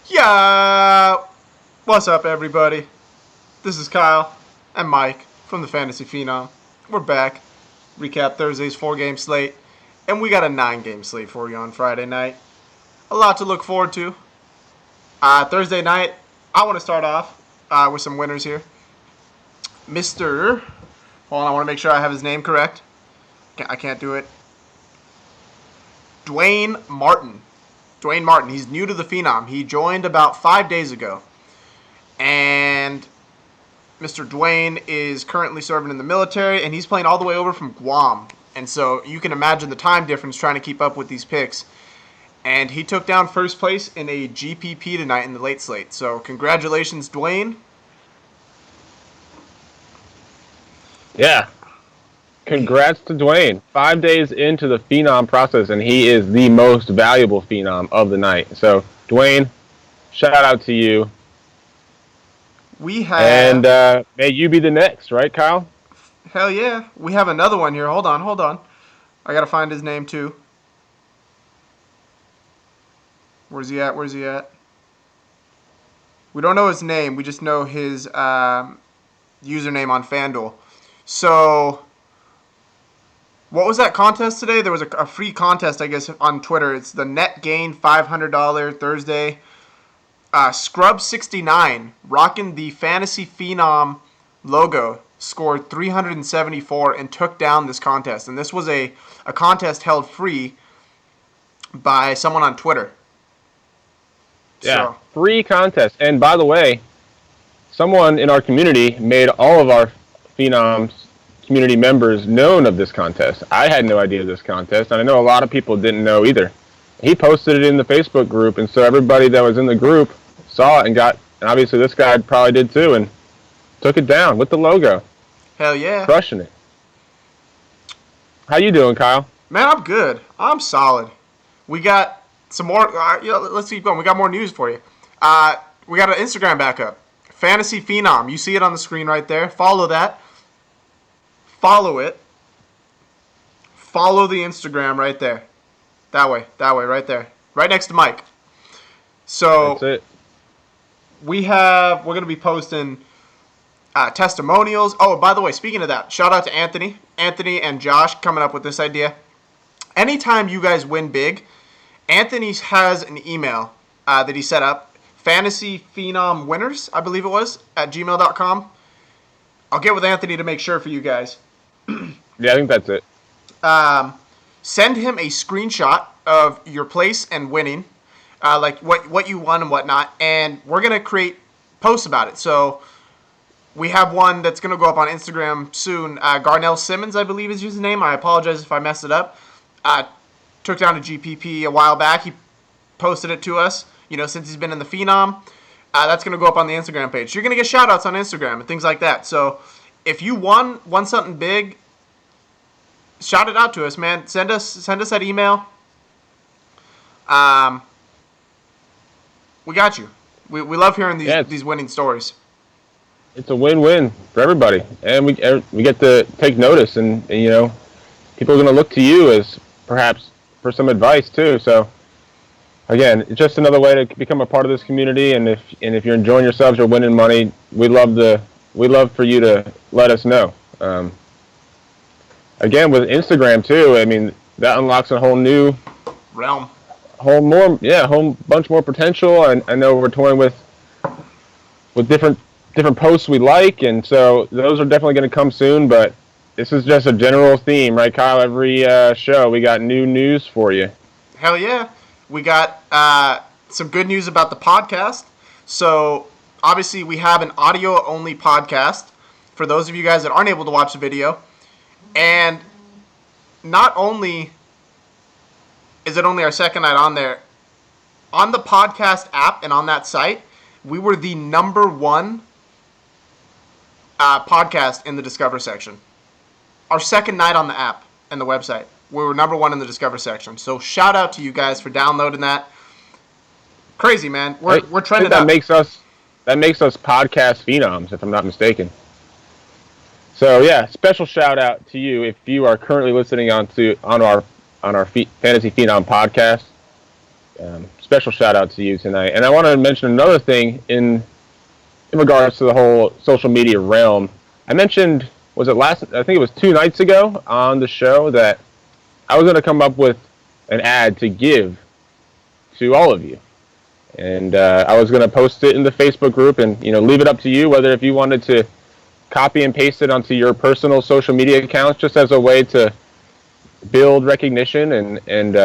Yeah, what's up, everybody? This is Kyle and Mike from the Fantasy Phenom. We're back. Recap Thursday's 4-game slate, and we got a 9-game slate for you on Friday night. A lot to look forward to. Thursday night, I want to start off with some winners here. Mr. Hold on, I want to make sure I have his name correct. I can't do it. Dwayne Martin. He's new to the Phenom. He joined about 5 days ago. And Mr. Dwayne is currently serving in the military, and he's playing all the way over from Guam. And so you can imagine the time difference trying to keep up with these picks. And he took down first place in a GPP tonight in the late slate. So congratulations, Dwayne. Yeah. Congrats to Dwayne. 5 days into the Phenom process, and he is the most valuable Phenom of the night. So, Dwayne, shout out to you. We have... And may you be the next, right, Kyle? Hell yeah. We have another one here. Hold on. I got to find his name, too. Where's he at? We don't know his name. We just know his username on FanDuel. So... what was that contest today? There was a free contest, I guess, on Twitter. It's the Net Gain $500 Thursday. Scrub69, rocking the Fantasy Phenom logo, scored 374 and took down this contest. And this was a contest held free by someone on Twitter. Yeah, free contest. And by the way, someone in our community made all of our Phenoms community members known of this contest. I had no idea of this contest, and I know a lot of people didn't know either. He posted it in the Facebook group, and so everybody that was in the group saw it and obviously this guy probably did too, and took it down with the logo. Hell yeah. Crushing it. How you doing, Kyle? Man, I'm good. I'm solid. We got some more, let's keep going. We got more news for you. We got an Instagram backup. Fantasy Phenom. You see it on the screen right there. Follow that. Follow it. Follow the Instagram right there. That way, right there. Right next to Mike. So that's it. We're going to be posting testimonials. Oh, by the way, speaking of that, shout out to Anthony and Josh coming up with this idea. Anytime you guys win big, Anthony has an email that he set up, Fantasy Phenom Winners, I believe it was, at gmail.com. I'll get with Anthony to make sure for you guys. Yeah, I think that's it. Send him a screenshot of your place and winning, like what you won and whatnot, and we're going to create posts about it. So we have one that's going to go up on Instagram soon. Garnell Simmons, I believe is his name. I apologize if I messed it up. Took down a GPP a while back. He posted it to us, since he's been in the Phenom. That's going to go up on the Instagram page. You're going to get shout-outs on Instagram and things like that. So if you won something big, shout it out to us, man. Send us that email. We got you. We love hearing these winning stories. It's a win-win for everybody, and we get to take notice, and people are going to look to you as perhaps for some advice too. So again, it's just another way to become a part of this community, and if you're enjoying yourselves, you're winning money, we'd love for you to let us know. Again, with Instagram too, I mean, that unlocks a whole new realm, whole bunch more potential. And I know we're toying with different posts we like, and so those are definitely going to come soon. But this is just a general theme, right, Kyle? Every show we got new news for you. Hell yeah, we got some good news about the podcast. So obviously we have an audio only podcast for those of you guys that aren't able to watch the video. And not only is it only our second night on there, on the podcast app and on that site, we were the number one podcast in the Discover section. Our second night on the app and the website, we were number one in the Discover section. So shout out to you guys for downloading that. Crazy, man. We're trending up. That makes us podcast phenoms, if I'm not mistaken. So yeah, special shout out to you if you are currently listening on our Fantasy Phenom podcast. special shout out to you tonight. And I want to mention another thing in regards to the whole social media realm. I mentioned, I think it was 2 nights ago on the show, that I was going to come up with an ad to give to all of you. And I was going to post it in the Facebook group and, leave it up to you whether if you wanted to copy and paste it onto your personal social media accounts just as a way to build recognition and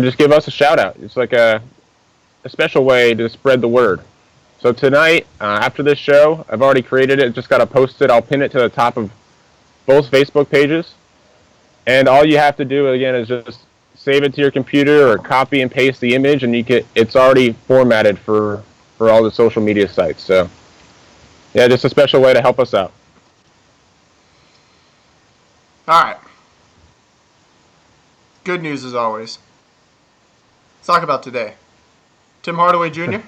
just give us a shout out. It's like a special way to spread the word. So tonight, after this show, I've already created it. Just got to post it. I'll pin it to the top of both Facebook pages. And all you have to do, again, is just save it to your computer or copy and paste the image, and it's already formatted for all the social media sites. So, yeah, just a special way to help us out. All right. Good news as always. Let's talk about today. Tim Hardaway Jr.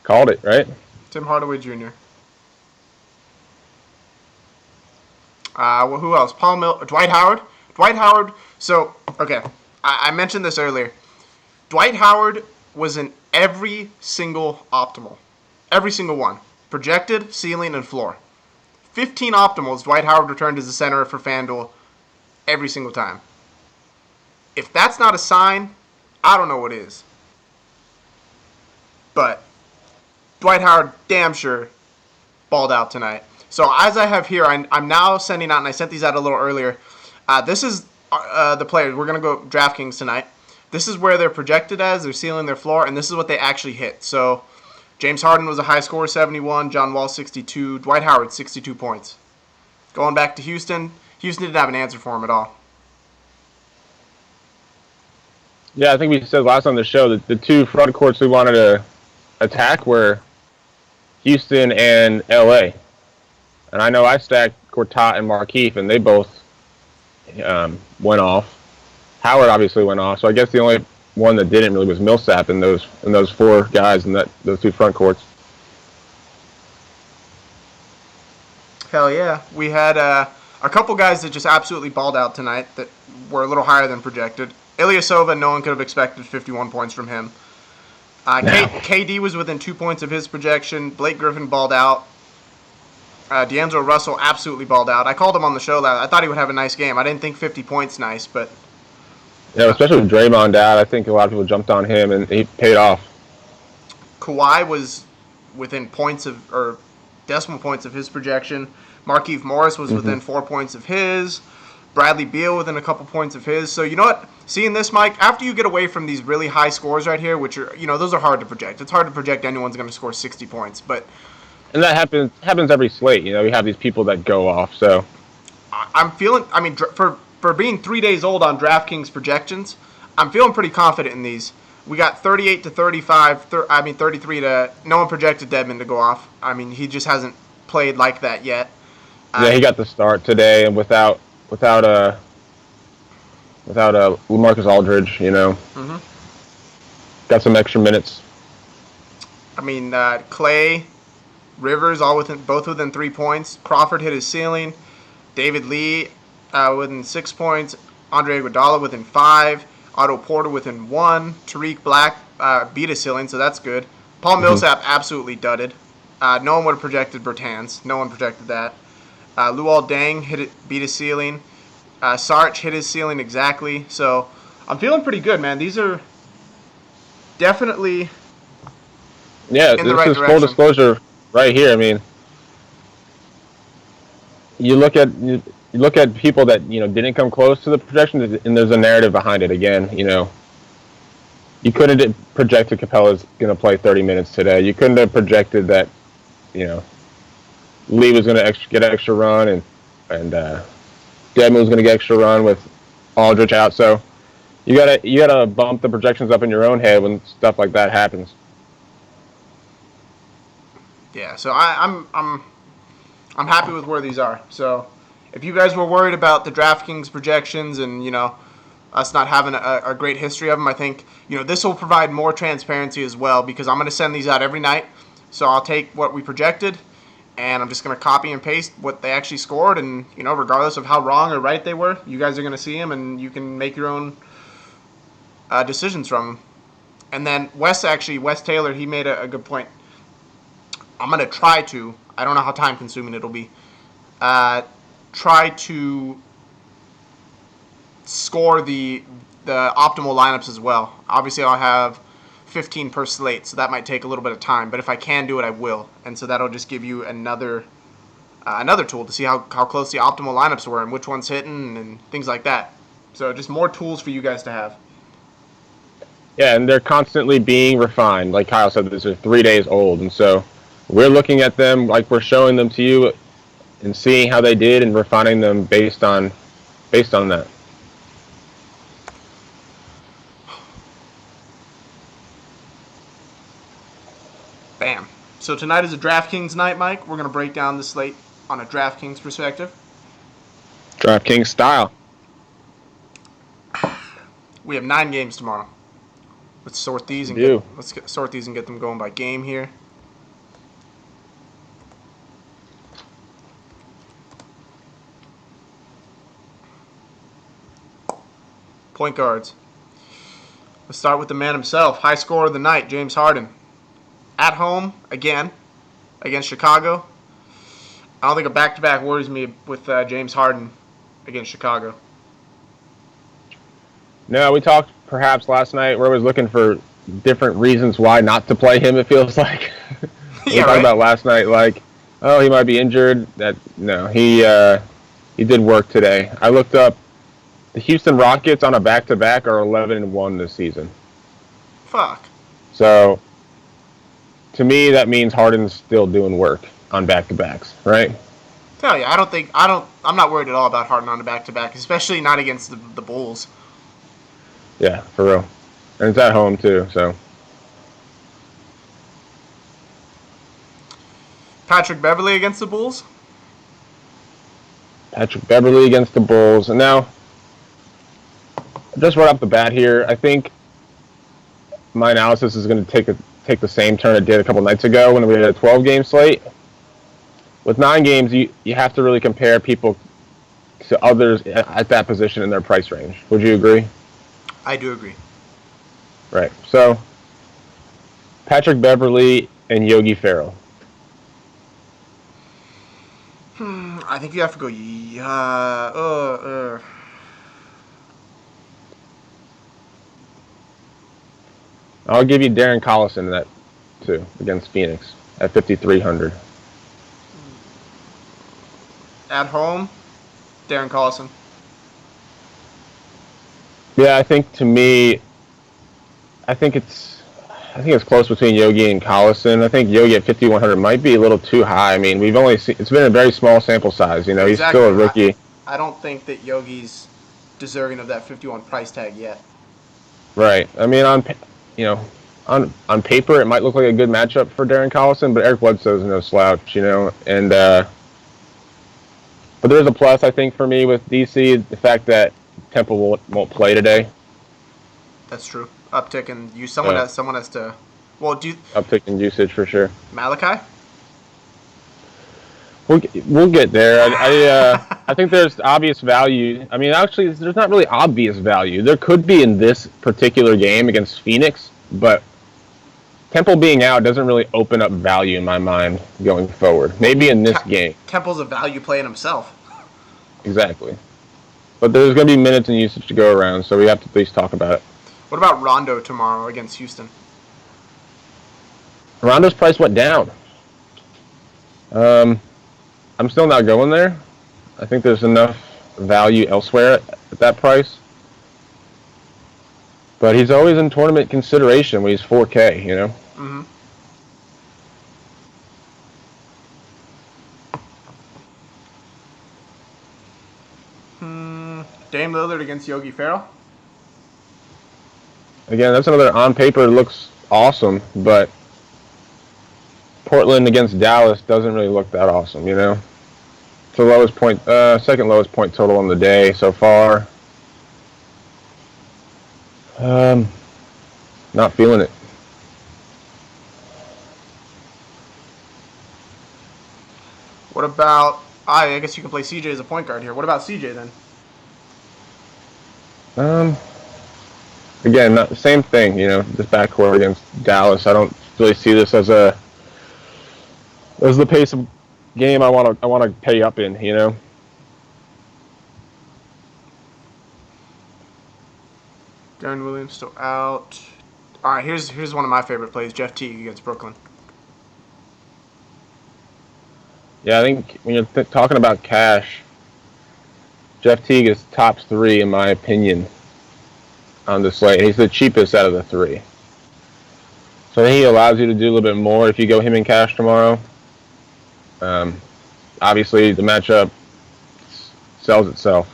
Called it, right? Tim Hardaway Jr. Well, who else? Dwight Howard. Dwight Howard. So, okay, I mentioned this earlier. Dwight Howard was in every single optimal. Every single one. Projected, ceiling, and floor. 15 optimals, Dwight Howard returned as a center for FanDuel every single time. If that's not a sign, I don't know what is. But Dwight Howard damn sure balled out tonight. So as I have here, I'm now sending out, and I sent these out a little earlier. This is the players. We're going to go DraftKings tonight. This is where they're projected as, their ceiling, their floor, and this is what they actually hit. So James Harden was a high scorer, 71. John Wall, 62. Dwight Howard, 62 points. Going back to Houston, Houston didn't have an answer for him at all. Yeah, I think we said last on the show that the two front courts we wanted to attack were Houston and LA. And I know I stacked Gortat and Markieff, and they both went off. Howard obviously went off, so I guess the only one that didn't really was Millsap in those four guys in those two front courts. Hell yeah. We had a couple guys that just absolutely balled out tonight that were a little higher than projected. Ilyasova, no one could have expected 51 points from him. KD was within 2 points of his projection. Blake Griffin balled out. D'Angelo Russell absolutely balled out. I called him on the show. I thought he would have a nice game. I didn't think 50 points nice, but... Yeah, especially with Draymond out, I think a lot of people jumped on him, and he paid off. Kawhi was within decimal points of his projection. Markieff Morris was within 4 points of his. Bradley Beal within a couple points of his. So, you know what? Seeing this, Mike, after you get away from these really high scores right here, which are, those are hard to project. It's hard to project anyone's going to score 60 points, but... And that happens every slate. We have these people that go off, so... I'm feeling, for being 3 days old on DraftKings projections, I'm feeling pretty confident in these. We got 38 to 35, 33 to... No one projected Dedmon to go off. He just hasn't played like that yet. Yeah, he got the start today, and without LaMarcus Aldridge, got some extra minutes. Clay, Rivers, both within 3 points. Crawford hit his ceiling. David Lee within 6 points. Andre Iguodala within 5. Otto Porter within 1. Tariq Black beat his ceiling, so that's good. Paul Millsap absolutely dudded. No one would have projected Bertans. No one projected that. Luol Deng beat his ceiling. Sarge hit his ceiling exactly. So I'm feeling pretty good, man. These are definitely in the right direction. Full disclosure right here. You look at people that didn't come close to the projection, and there's a narrative behind it. Again, you couldn't have projected Capella's going to play 30 minutes today. You couldn't have projected that Lee was going to get an extra run, and Dedmon was going to get extra run with Aldridge out. So you gotta bump the projections up in your own head when stuff like that happens. Yeah, so I'm happy with where these are. So if you guys were worried about the DraftKings projections and us not having a great history of them, I think this will provide more transparency as well, because I'm going to send these out every night. So I'll take what we projected, and I'm just going to copy and paste what they actually scored, and regardless of how wrong or right they were, you guys are going to see them, and you can make your own decisions from them. And then Wes Taylor, he made a good point. I'm going to try to, I don't know how time consuming it'll be, try to score the optimal lineups as well. Obviously, I'll have 15 per slate, so that might take a little bit of time. But if I can do it, I will. And so that'll just give you another tool to see how close the optimal lineups were and which one's hitting and things like that. So just more tools for you guys to have. Yeah, and they're constantly being refined. Like Kyle said, these are 3 days old, and so we're looking at them like we're showing them to you and seeing how they did and refining them based on that. Bam. So tonight is a DraftKings night, Mike. We're going to break down the slate on a DraftKings perspective. DraftKings style. We have 9 games tomorrow. Let's sort these and get them going by game here. Point guards. Let's start with the man himself, high scorer of the night, James Harden. At home, again, against Chicago. I don't think a back-to-back worries me with James Harden against Chicago. No, we talked perhaps last night where I was looking for different reasons why not to play him, it feels like. We talked about last night, like, oh, he might be injured. No, he did work today. I looked up the Houston Rockets on a back-to-back are 11-1 this season. Fuck. So, to me, that means Harden's still doing work on back-to-backs, right? Tell you, I'm not worried at all about Harden on a back-to-back, especially not against the Bulls. Yeah, for real. And it's at home, too, so. Patrick Beverley against the Bulls? Patrick Beverley against the Bulls. And now, just right off the bat here, I think my analysis is going to take the same turn it did a couple nights ago when we had a 12-game slate. With 9 games, you have to really compare people to others at that position in their price range. Would you agree? I do agree. Right. So, Patrick Beverley and Yogi Ferrell. I think you have to go. I'll give you Darren Collison that too against Phoenix at 5,300. At home, Darren Collison. Yeah, I think it's close between Yogi and Collison. I think Yogi at 5,100 might be a little too high. I mean, we've only seen it's been a very small sample size. You know, exactly. He's still a rookie. I don't think that Yogi's deserving of that 51 price tag yet. Right. I mean, on paper, it might look like a good matchup for Darren Collison, but Eric Bledsoe's no slouch, you know. And but there's a plus, I think, for me with DC, the fact that Temple won't play today. That's true. Uptick in use. Someone has to. Well, uptick in usage for sure. Malachi. We'll get there. I think there's obvious value. I mean, actually, there's not really obvious value. There could be in this particular game against Phoenix, but Temple being out doesn't really open up value in my mind going forward. Maybe in this game. Temple's a value play in himself. Exactly. But there's going to be minutes and usage to go around, so we have to at least talk about it. What about Rondo tomorrow against Houston? Rondo's price went down. I'm still not going there. I think there's enough value elsewhere at that price. But he's always in tournament consideration when he's 4K, you know? Mm-hmm. Dame Lillard against Yogi Ferrell? Again, that's another on paper looks awesome, but Portland against Dallas doesn't really look that awesome, you know? It's the second lowest point total on the day so far. Not feeling it. What about? I guess you can play CJ as a point guard here. What about CJ then? Um, Again, not the same thing. This backcourt against Dallas. I don't really see this as the pace of game I want to pay up in. Darren Williams still out. All right, here's one of my favorite plays: Jeff Teague against Brooklyn. Yeah, I think when you're talking about cash, Jeff Teague is top 3 in my opinion on the slate. He's the cheapest out of the 3. So I think he allows you to do a little bit more if you go him in cash tomorrow. Obviously, the matchup sells itself.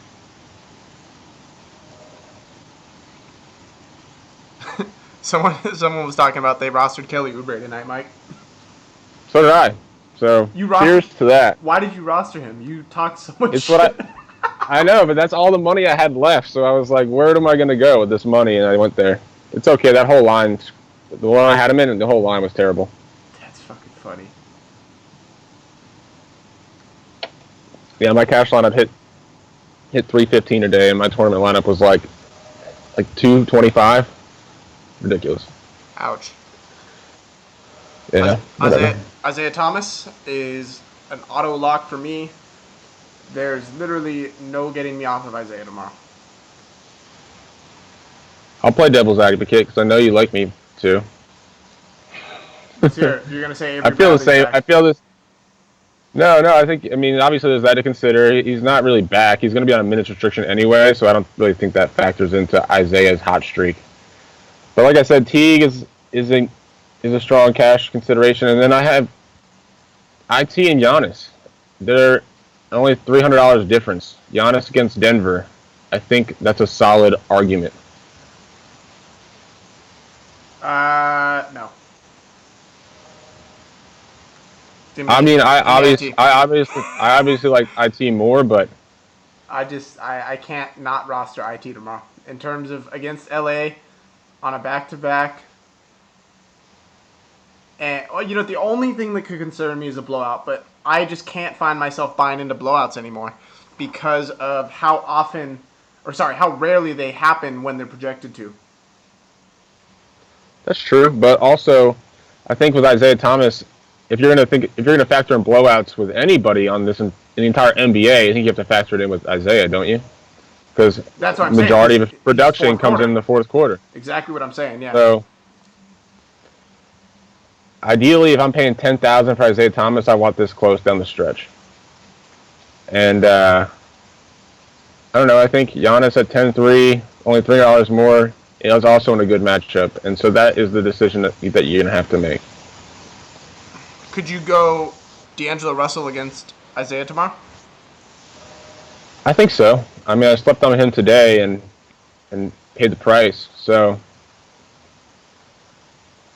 Someone was talking about they rostered Kelly Oubre tonight, Mike. So did I. So cheers to that. Why did you roster him? You talked so much It's shit. what I know, but that's all the money I had left. So I was like, where am I going to go with this money? And I went there. It's okay. That whole line, the one I had him in, the whole line was terrible. That's fucking funny. Yeah, my cash lineup hit 315 a day, and my tournament lineup was like 225. Ridiculous. Ouch. Yeah. Isaiah Thomas is an auto lock for me. There's literally no getting me off of Isaiah tomorrow. I'll play devil's advocate because I know you like me too. You're gonna say Avery I feel the same. back. I feel this. No. I mean, obviously there's that to consider. He's not really back. He's going to be on a minutes restriction anyway, so I don't really think that factors into Isaiah's hot streak. But like I said, Teague is a strong cash consideration, and then I have IT and Giannis. They're only $300 difference. Giannis against Denver. I think that's a solid argument. No. I mean, I obviously like IT more, but I can't not roster IT tomorrow. In terms of against LA on a back-to-back. And the only thing that could concern me is a blowout, but I just can't find myself buying into blowouts anymore because of how rarely they happen when they're projected to. that's true. But also, I think with Isaiah Thomas, if you're gonna factor in blowouts with anybody on this in the entire NBA, I think you have to factor it in with Isaiah, don't you? Because That's what I'm the majority saying. of his production comes in the fourth quarter. Exactly what I'm saying. Yeah. So ideally, if I'm paying $10,000 for Isaiah Thomas, I want this close down the stretch. And I don't know. I think Giannis at 10-3, only $3 more, is also in a good matchup, and so that is the decision that you're gonna have to make. Could you go D'Angelo Russell against Isaiah tomorrow? I think so. I mean, I slept on him today and paid the price, so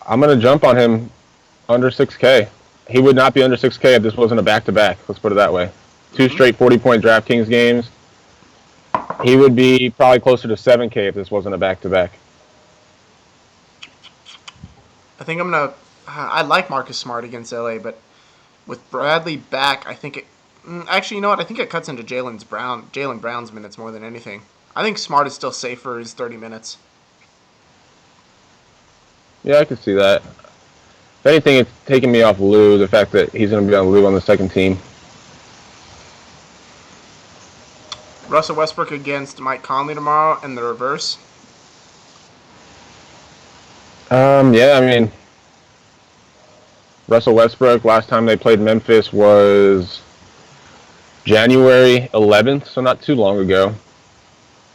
I'm gonna jump on him under 6K. He would not be under 6K if this wasn't a back-to-back. Let's put it that way. 2 straight 40-point DraftKings games. He would be probably closer to 7K if this wasn't a back-to-back. I think I like Marcus Smart against LA, but with Bradley back, I think it. Actually, you know what? I think it cuts into Jaylen Brown's minutes more than anything. I think Smart is still safe for his 30 minutes. Yeah, I can see that. If anything, it's taking me off Lou, the fact that he's going to be on Lou on the second team. Russell Westbrook against Mike Conley tomorrow, and the reverse. Yeah, I mean, Russell Westbrook, last time they played Memphis was January 11th, so not too long ago.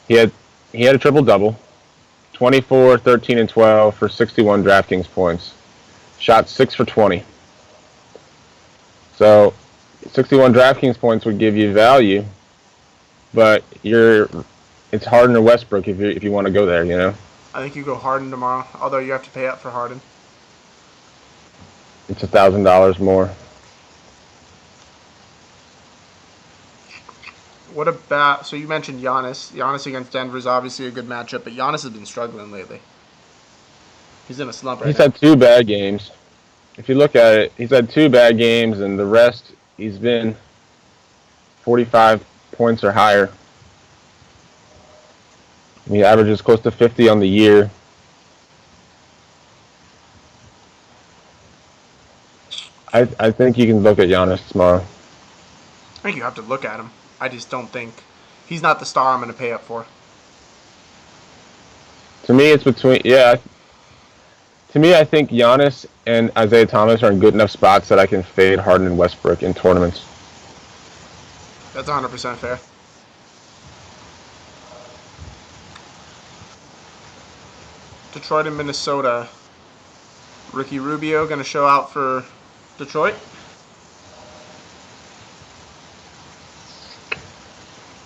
He had a triple-double, 24, 13, and 12 for 61 DraftKings points. Shot 6 for 20. So 61 DraftKings points would give you value, but it's Harden or Westbrook if you want to go there, you know. I think you go Harden tomorrow, although you have to pay up for Harden. It's $1,000 more. What about, so you mentioned Giannis. Giannis against Denver is obviously a good matchup, but Giannis has been struggling lately. He's in a slump right now. He's had 2 bad games. If you look at it, he's had 2 bad games, and the rest He's been 45 points or higher. He averages close to 50 on the year. I think you can look at Giannis tomorrow. I think you have to look at him. I just don't think he's not the star I'm going to pay up for. To me, it's between To me, I think Giannis and Isaiah Thomas are in good enough spots that I can fade Harden and Westbrook in tournaments. That's 100% fair. Detroit and Minnesota. Ricky Rubio going to show out for Detroit.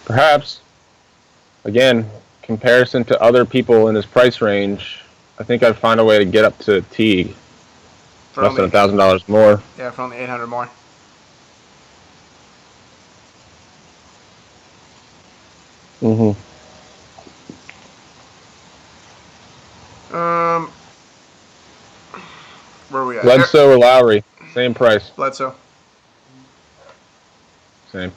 Perhaps, again, comparison to other people in his price range, I think I'd find a way to get up to Teague. For Less only, than $1,000 more. Yeah, for only 800 more. Mm-hmm. Where are we at? Bledsoe or Lowry, same price. Bledsoe. Same.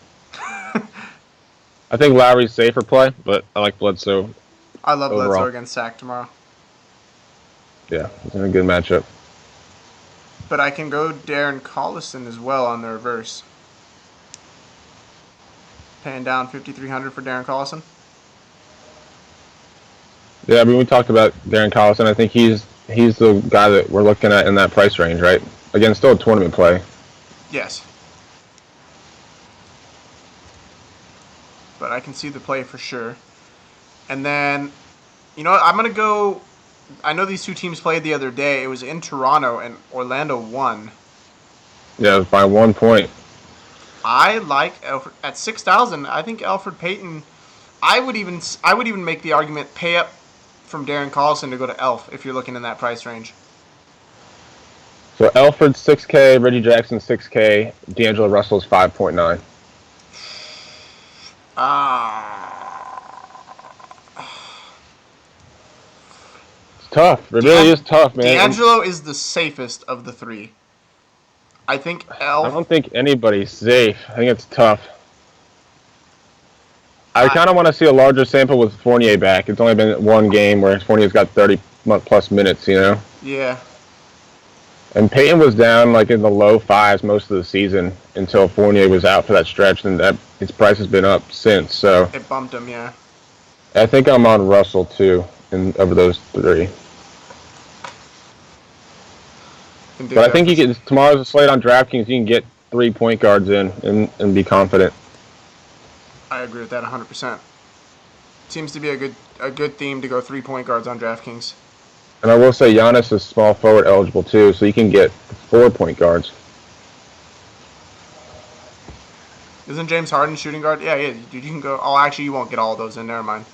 I think Lowry's safer play, but I like Bledsoe. I love overall. Bledsoe against Sack tomorrow. Yeah, it's in a good matchup. But I can go Darren Collison as well on the reverse. Paying down $5,300 for Darren Collison. Yeah, I mean, we talked about Darren Collison. I think he's the guy that we're looking at in that price range, right? Again, still a tournament play. Yes. But I can see the play for sure. And then, you know what? I'm going to go... I know these two teams played the other day. It was in Toronto, and Orlando won. Yeah, by 1 point. I like Elfrid at 6,000. I think Elfrid Payton. I would even make the argument pay up from Darren Collison to go to Elf if you're looking in that price range. So Elfrid's 6K, Reggie Jackson 6K, D'Angelo Russell's 5.9. It's tough. It really is tough, man. D'Angelo is the safest of the three. I think Elf. I don't think anybody's safe. I think it's tough. I kind of want to see a larger sample with Fournier back. It's only been one game where Fournier's got 30-plus minutes, you know? Yeah. And Peyton was down like in the low fives most of the season until Fournier was out for that stretch, and his price has been up since. So it bumped him, yeah. I think I'm on Russell too, over those three. But I think tomorrow's a slate on DraftKings. You can get 3 point guards in and be confident. I agree with that 100%. Seems to be a good theme to go 3 point guards on DraftKings. And I will say Giannis is small forward eligible too, so you can get 4 point guards. Isn't James Harden shooting guard? Yeah, dude, you can go. Oh, actually, you won't get all those in. Never mind.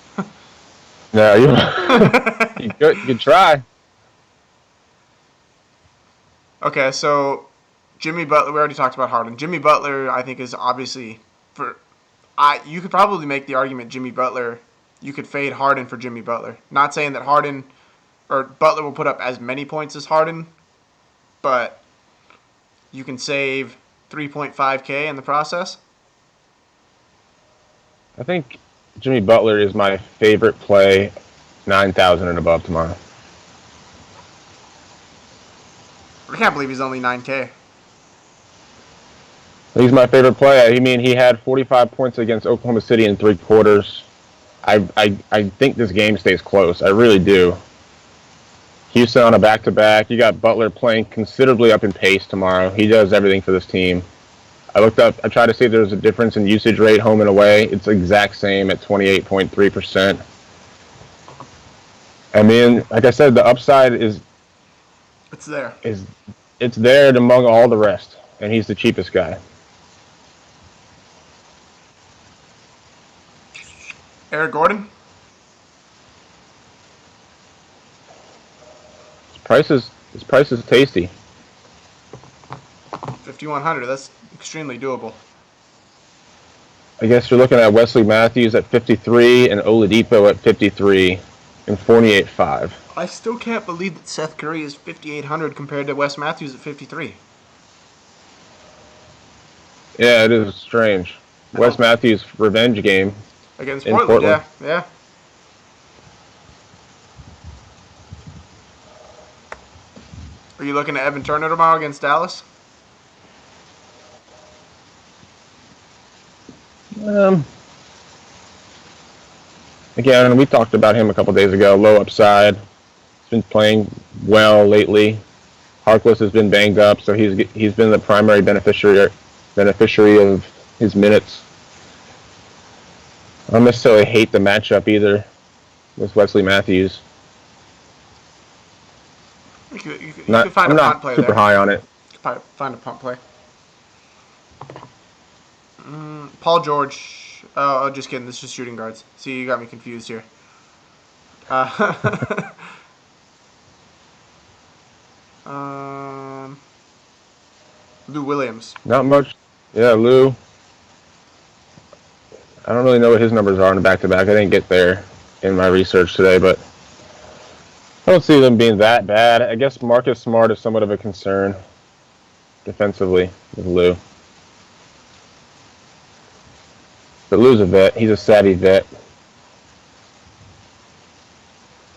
No, you could try. Okay, so Jimmy Butler. We already talked about Harden. Jimmy Butler, I think, is obviously you could probably make the argument Jimmy Butler. You could fade Harden for Jimmy Butler. Not saying that Harden or Butler will put up as many points as Harden, but you can save 3.5K in the process. I think Jimmy Butler is my favorite play, 9,000 and above tomorrow. I can't believe he's only 9K. He's my favorite play. I mean, he had 45 points against Oklahoma City in 3 quarters. I think this game stays close. I really do. Houston on a back-to-back. You got Butler playing considerably up in pace tomorrow. He does everything for this team. I tried to see if there's a difference in usage rate home and away. It's the exact same at 28.3%. I mean, like I said, the upside is... It's there. It's there among all the rest, and he's the cheapest guy. Eric Gordon? His price is tasty. 5,100. That's extremely doable. I guess you're looking at Wesley Matthews at 53 and Oladipo at 53 and Fournier at 5. I still can't believe that Seth Curry is 5,800 compared to Wes Matthews at 53. Yeah, it is strange. Wes Matthews' revenge game against in Portland. Portland. Yeah. Are you looking at Evan Turner tomorrow against Dallas? Um, Again, we talked about him a couple days ago. Low upside. He's been playing well lately. Harkless has been banged up, so he's been the primary beneficiary of his minutes. I don't necessarily hate the matchup either with Wesley Matthews. You could find I'm a punt not play super there. high on it. You could find a punt play. Paul George. Oh, just kidding. This is just shooting guards. See, you got me confused here. Um, Lou Williams. Not much. Yeah, Lou. I don't really know what his numbers are in the back-to-back. I didn't get there in my research today, but I don't see them being that bad. I guess Marcus Smart is somewhat of a concern defensively with Lou. But Lou's a vet. He's a savvy vet.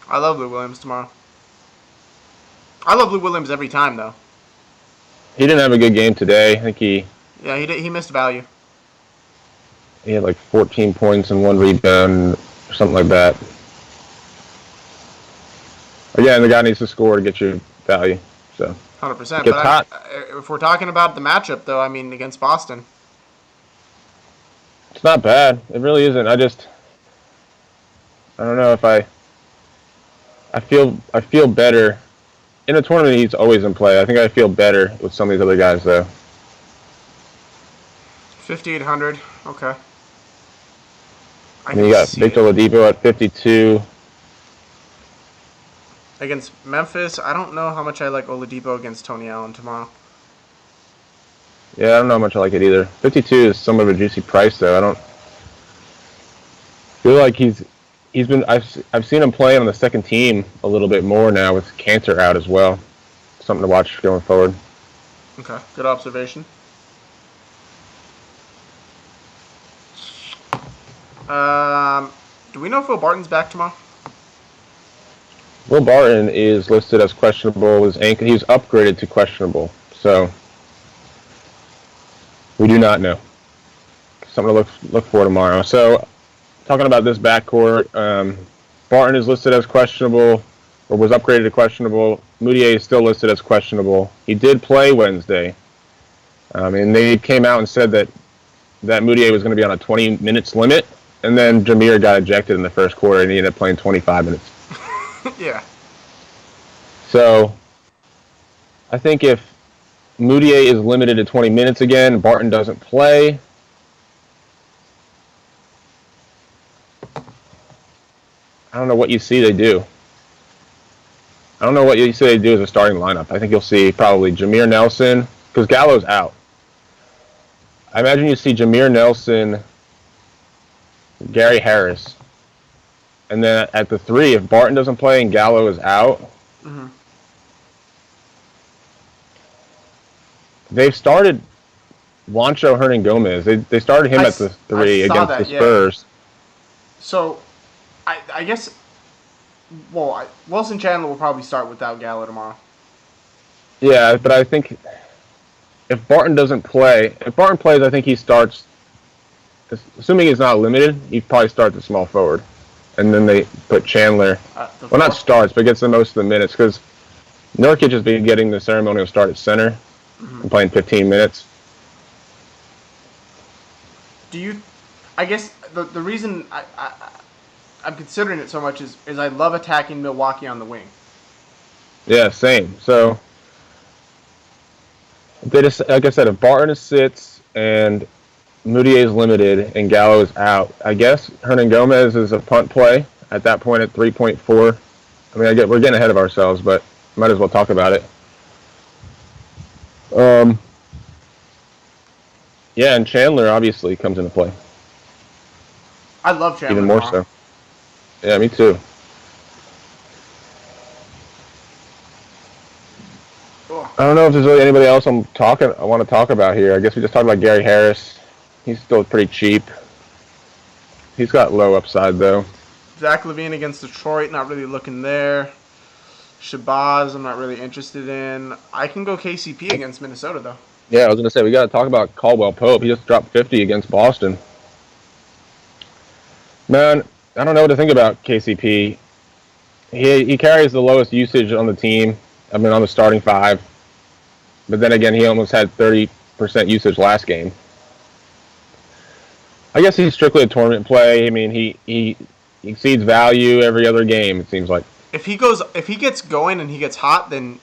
I love Lou Williams tomorrow. I love Lou Williams every time, though. He didn't have a good game today. I think he He missed value. had like 14 points and 1 rebound or something like that. Again, the guy needs to score to get you value. So 100%. gets hot. If we're talking about the matchup, though, I mean, against Boston. It's not bad. It really isn't. I don't know if I feel better. In a tournament, he's always in play. I think I feel better with some of these other guys, though. 5,800. Okay. I mean, you got Victor Oladipo at 52. Against Memphis, I don't know how much I like Oladipo against Tony Allen tomorrow. Yeah, I don't know how much I like it either. 52 is somewhat of a juicy price, though. I don't feel like he's been. I've seen him play on the second team a little bit more now with Cantor out as well. Something to watch going forward. Okay, good observation. Do we know if Will Barton's back tomorrow? Will Barton is listed as questionable. He's upgraded to questionable, so we do not know. Something to look for tomorrow. So, talking about this backcourt, Barton is listed as questionable, or was upgraded to questionable. Moutier is still listed as questionable. He did play Wednesday, and they came out and said that Moutier was going to be on a 20 minutes limit, and then Jameer got ejected in the first quarter, and he ended up playing 25 minutes. Yeah. So, I think if Moutier is limited to 20 minutes again, Barton doesn't play. I don't know what you see they do. I don't know what you see they do as a starting lineup. I think you'll see probably Jameer Nelson, because Gallo's out. I imagine you see Jameer Nelson, Gary Harris, and then at the 3, if Barton doesn't play and Gallo is out, they've started Juancho Hernangomez. They started him at the 3 against the Spurs. Yeah. So, I guess, Wilson Chandler will probably start without Gallo tomorrow. Yeah, but I think if Barton plays, I think he starts, assuming he's not limited, he probably starts at small forward. And then they put Chandler, not starts, but gets the most of the minutes, because Nurkic has been getting the ceremonial start at center and playing 15 minutes. I guess the reason I'm considering it so much is I love attacking Milwaukee on the wing. Yeah, same. So, they just, like I said, if Barton sits and Moutier is limited and Gallo is out, I guess Hernangomez is a punt play at that point at 3.4. I mean, we're getting ahead of ourselves, but might as well talk about it. Yeah, and Chandler obviously comes into play. I love Chandler. Even more so. Yeah, me too. I don't know if there's really anybody else I want to talk about here. I guess we just talked about Gary Harris. He's still pretty cheap. He's got low upside though. Zach LaVine against Detroit, not really looking there. Shabazz, I'm not really interested in. I can go KCP against Minnesota, though. Yeah, I was gonna say we got to talk about Caldwell Pope. He just dropped 50 against Boston. Man, I don't know what to think about KCP. He carries the lowest usage on the team. I mean, on the starting five. But then again, he almost had 30% usage last game. I guess he's strictly a tournament play. I mean, he exceeds value every other game. It seems like If he gets going and he gets hot, then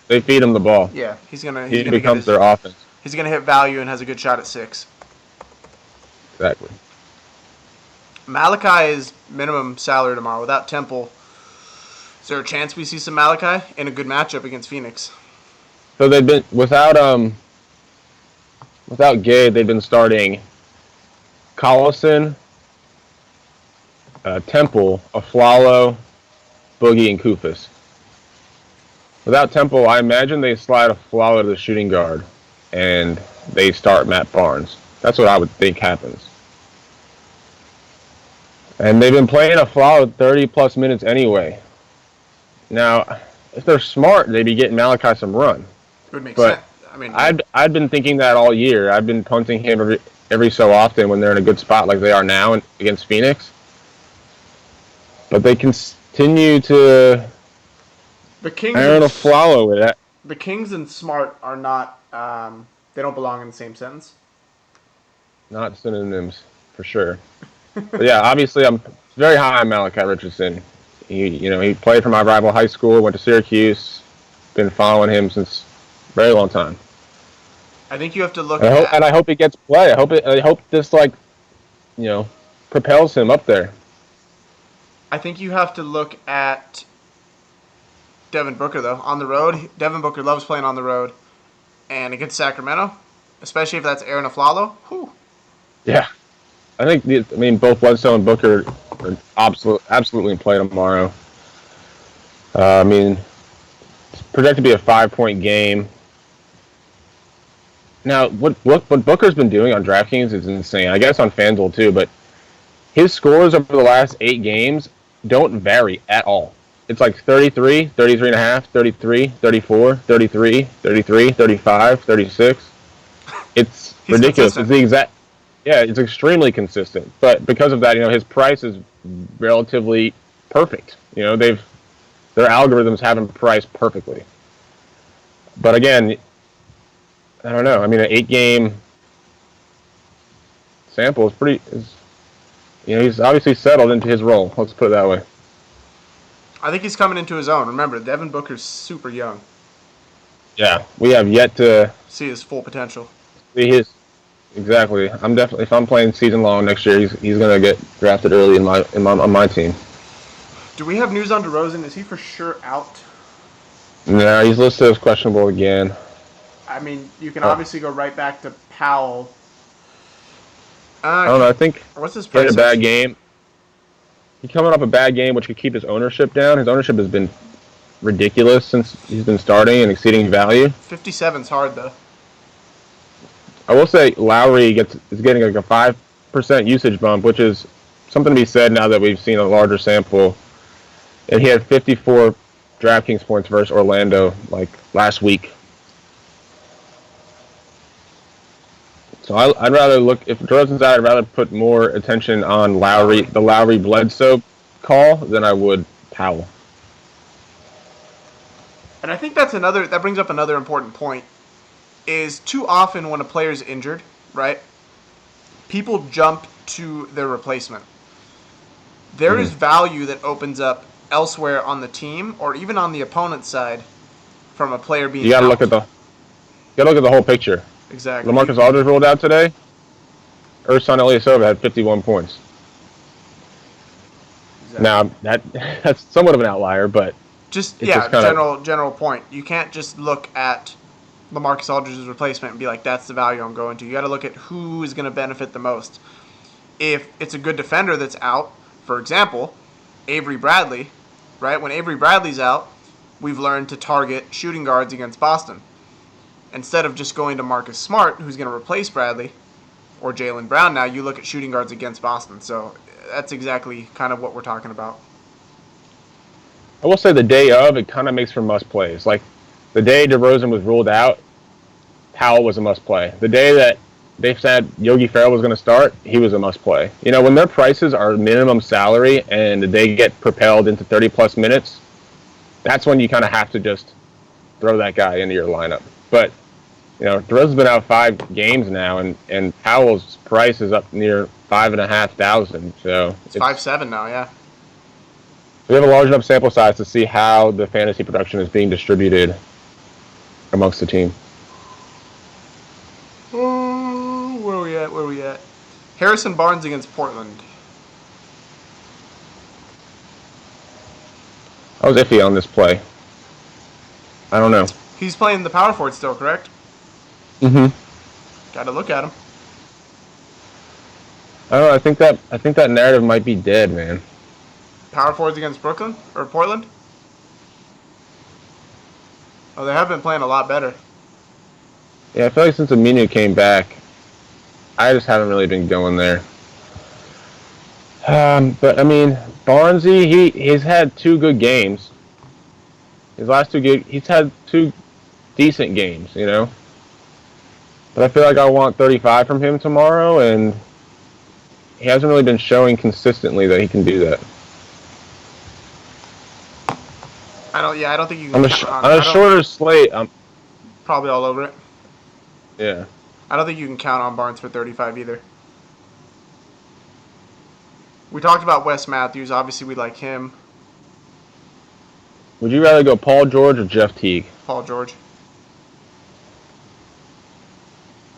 they feed him the ball. yeah, he's gonna He get becomes their offense. He's gonna hit value and has a good shot at 6. Exactly. Malachi is minimum salary tomorrow without Temple. Is there a chance we see some Malachi in a good matchup against Phoenix? So they've been without Gabe. They've been starting Collison, Temple, Aflalo, Boogie, and Kufis. Without Temple, I imagine they slide Aflalo to the shooting guard, and they start Matt Barnes. That's what I would think happens. And they've been playing Aflalo 30-plus minutes anyway. Now, if they're smart, they'd be getting Malachi some run. It would make sense. I mean, I've been thinking that all year. I've been punting him every so often when they're in a good spot like they are now against Phoenix. But they continue to the Kings Aaron Aflalo with that. The Kings and Smart are not. They don't belong in the same sentence. Not synonyms for sure. But yeah, obviously I'm very high on Malachi Richardson. He played for my rival high school, went to Syracuse, been following him since a very long time. I think you have to look and I hope he gets play. I hope this propels him up there. I think you have to look at Devin Booker though on the road. Devin Booker loves playing on the road, and against Sacramento, especially if that's Aaron Aflalo. Whew. Yeah, I think both Bledsoe and Booker are absolutely in play tomorrow. It's projected to be a 5-point game. Now, what Booker's been doing on DraftKings is insane. I guess on FanDuel too, but his scores over the last 8 games don't vary at all. It's like 33, 33 and a half, 33, 34, 33, 33, 35, 36. It's ridiculous. Consistent. It's extremely consistent. But because of that, his price is relatively perfect. Their algorithms have him priced perfectly. But again, I don't know. An 8-game sample is he's obviously settled into his role. Let's put it that way. I think he's coming into his own. Remember, Devin Booker's super young. Yeah, we have yet to see his full potential. Exactly. I'm definitely, if I'm playing season long next year, he's gonna get drafted early on my team. Do we have news on DeRozan? Is he for sure out? No, he's listed as questionable again. You can obviously go right back to Powell. I don't know. I think what's his he had price? a bad game. He's coming off a bad game, which could keep his ownership down. His ownership has been ridiculous since he's been starting and exceeding value. 57's hard though. I will say Lowry is getting like a 5% usage bump, which is something to be said now that we've seen a larger sample. And he had 54 DraftKings points versus Orlando last week. So I'd rather if DeRozan's out, I'd rather put more attention on the Lowry Bledsoe call than I would Powell. And I think that brings up another important point. Is too often when a player's injured, right? People jump to their replacement. There is value that opens up elsewhere on the team or even on the opponent's side from a player being. You gotta look at the whole picture. Exactly. LaMarcus Aldridge rolled out today. Ersan Ilyasova had 51 points. Exactly. Now that's somewhat of an outlier, but general point. You can't just look at LaMarcus Aldridge's replacement and be like, that's the value I'm going to. You got to look at who is going to benefit the most. If it's a good defender that's out, for example, Avery Bradley, right? When Avery Bradley's out, we've learned to target shooting guards against Boston. Instead of just going to Marcus Smart, who's going to replace Bradley, or Jaylen Brown now, you look at shooting guards against Boston. So that's exactly kind of what we're talking about. I will say the day of, it kind of makes for must plays. Like the day DeRozan was ruled out, Powell was a must play. The day that they said Yogi Ferrell was going to start, he was a must play. You know, when their prices are minimum salary and they get propelled into 30 plus minutes, that's when you kind of have to just throw that guy into your lineup. But, you know, DeRozan's been out 5 games now, and Powell's price is up near 5,500. So it's 5-7 now, yeah. We have a large enough sample size to see how the fantasy production is being distributed amongst the team. Where are we at? Harrison Barnes against Portland. I was iffy on this play. I don't know. He's playing the power forward still, correct? Mm-hmm. Got to look at him. I don't know. I think that narrative might be dead, man. Power forwards against Brooklyn or Portland? Oh, they have been playing a lot better. Yeah, I feel like since Aminu came back, I just haven't really been going there. But I mean, Barnesy, he's had 2 good games. His last 2 games, he's had 2 decent games, you know. But I feel like I want 35 from him tomorrow, and he hasn't really been showing consistently that he can do that. I don't think you can. On a shorter slate, I'm probably all over it. Yeah. I don't think you can count on Barnes for 35 either. We talked about Wes Matthews. Obviously, we like him. Would you rather go Paul George or Jeff Teague? Paul George.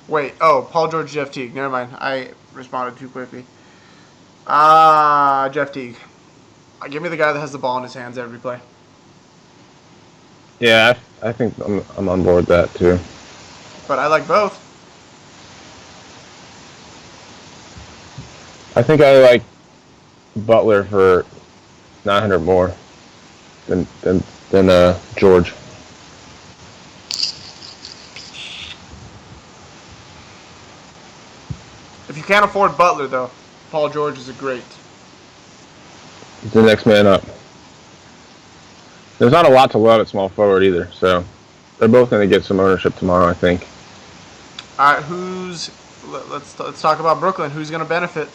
Wait. Oh, Paul George, Jeff Teague. Never mind. I responded too quickly. Jeff Teague. Give me the guy that has the ball in his hands every play. Yeah, I think I'm on board with that too. But I like both. I think I like Butler for 900 more than George. If you can't afford Butler, though, Paul George is a great. He's the next man up. There's not a lot to love at small forward either, so they're both going to get some ownership tomorrow, I think. All right, let's talk about Brooklyn. Who's going to benefit?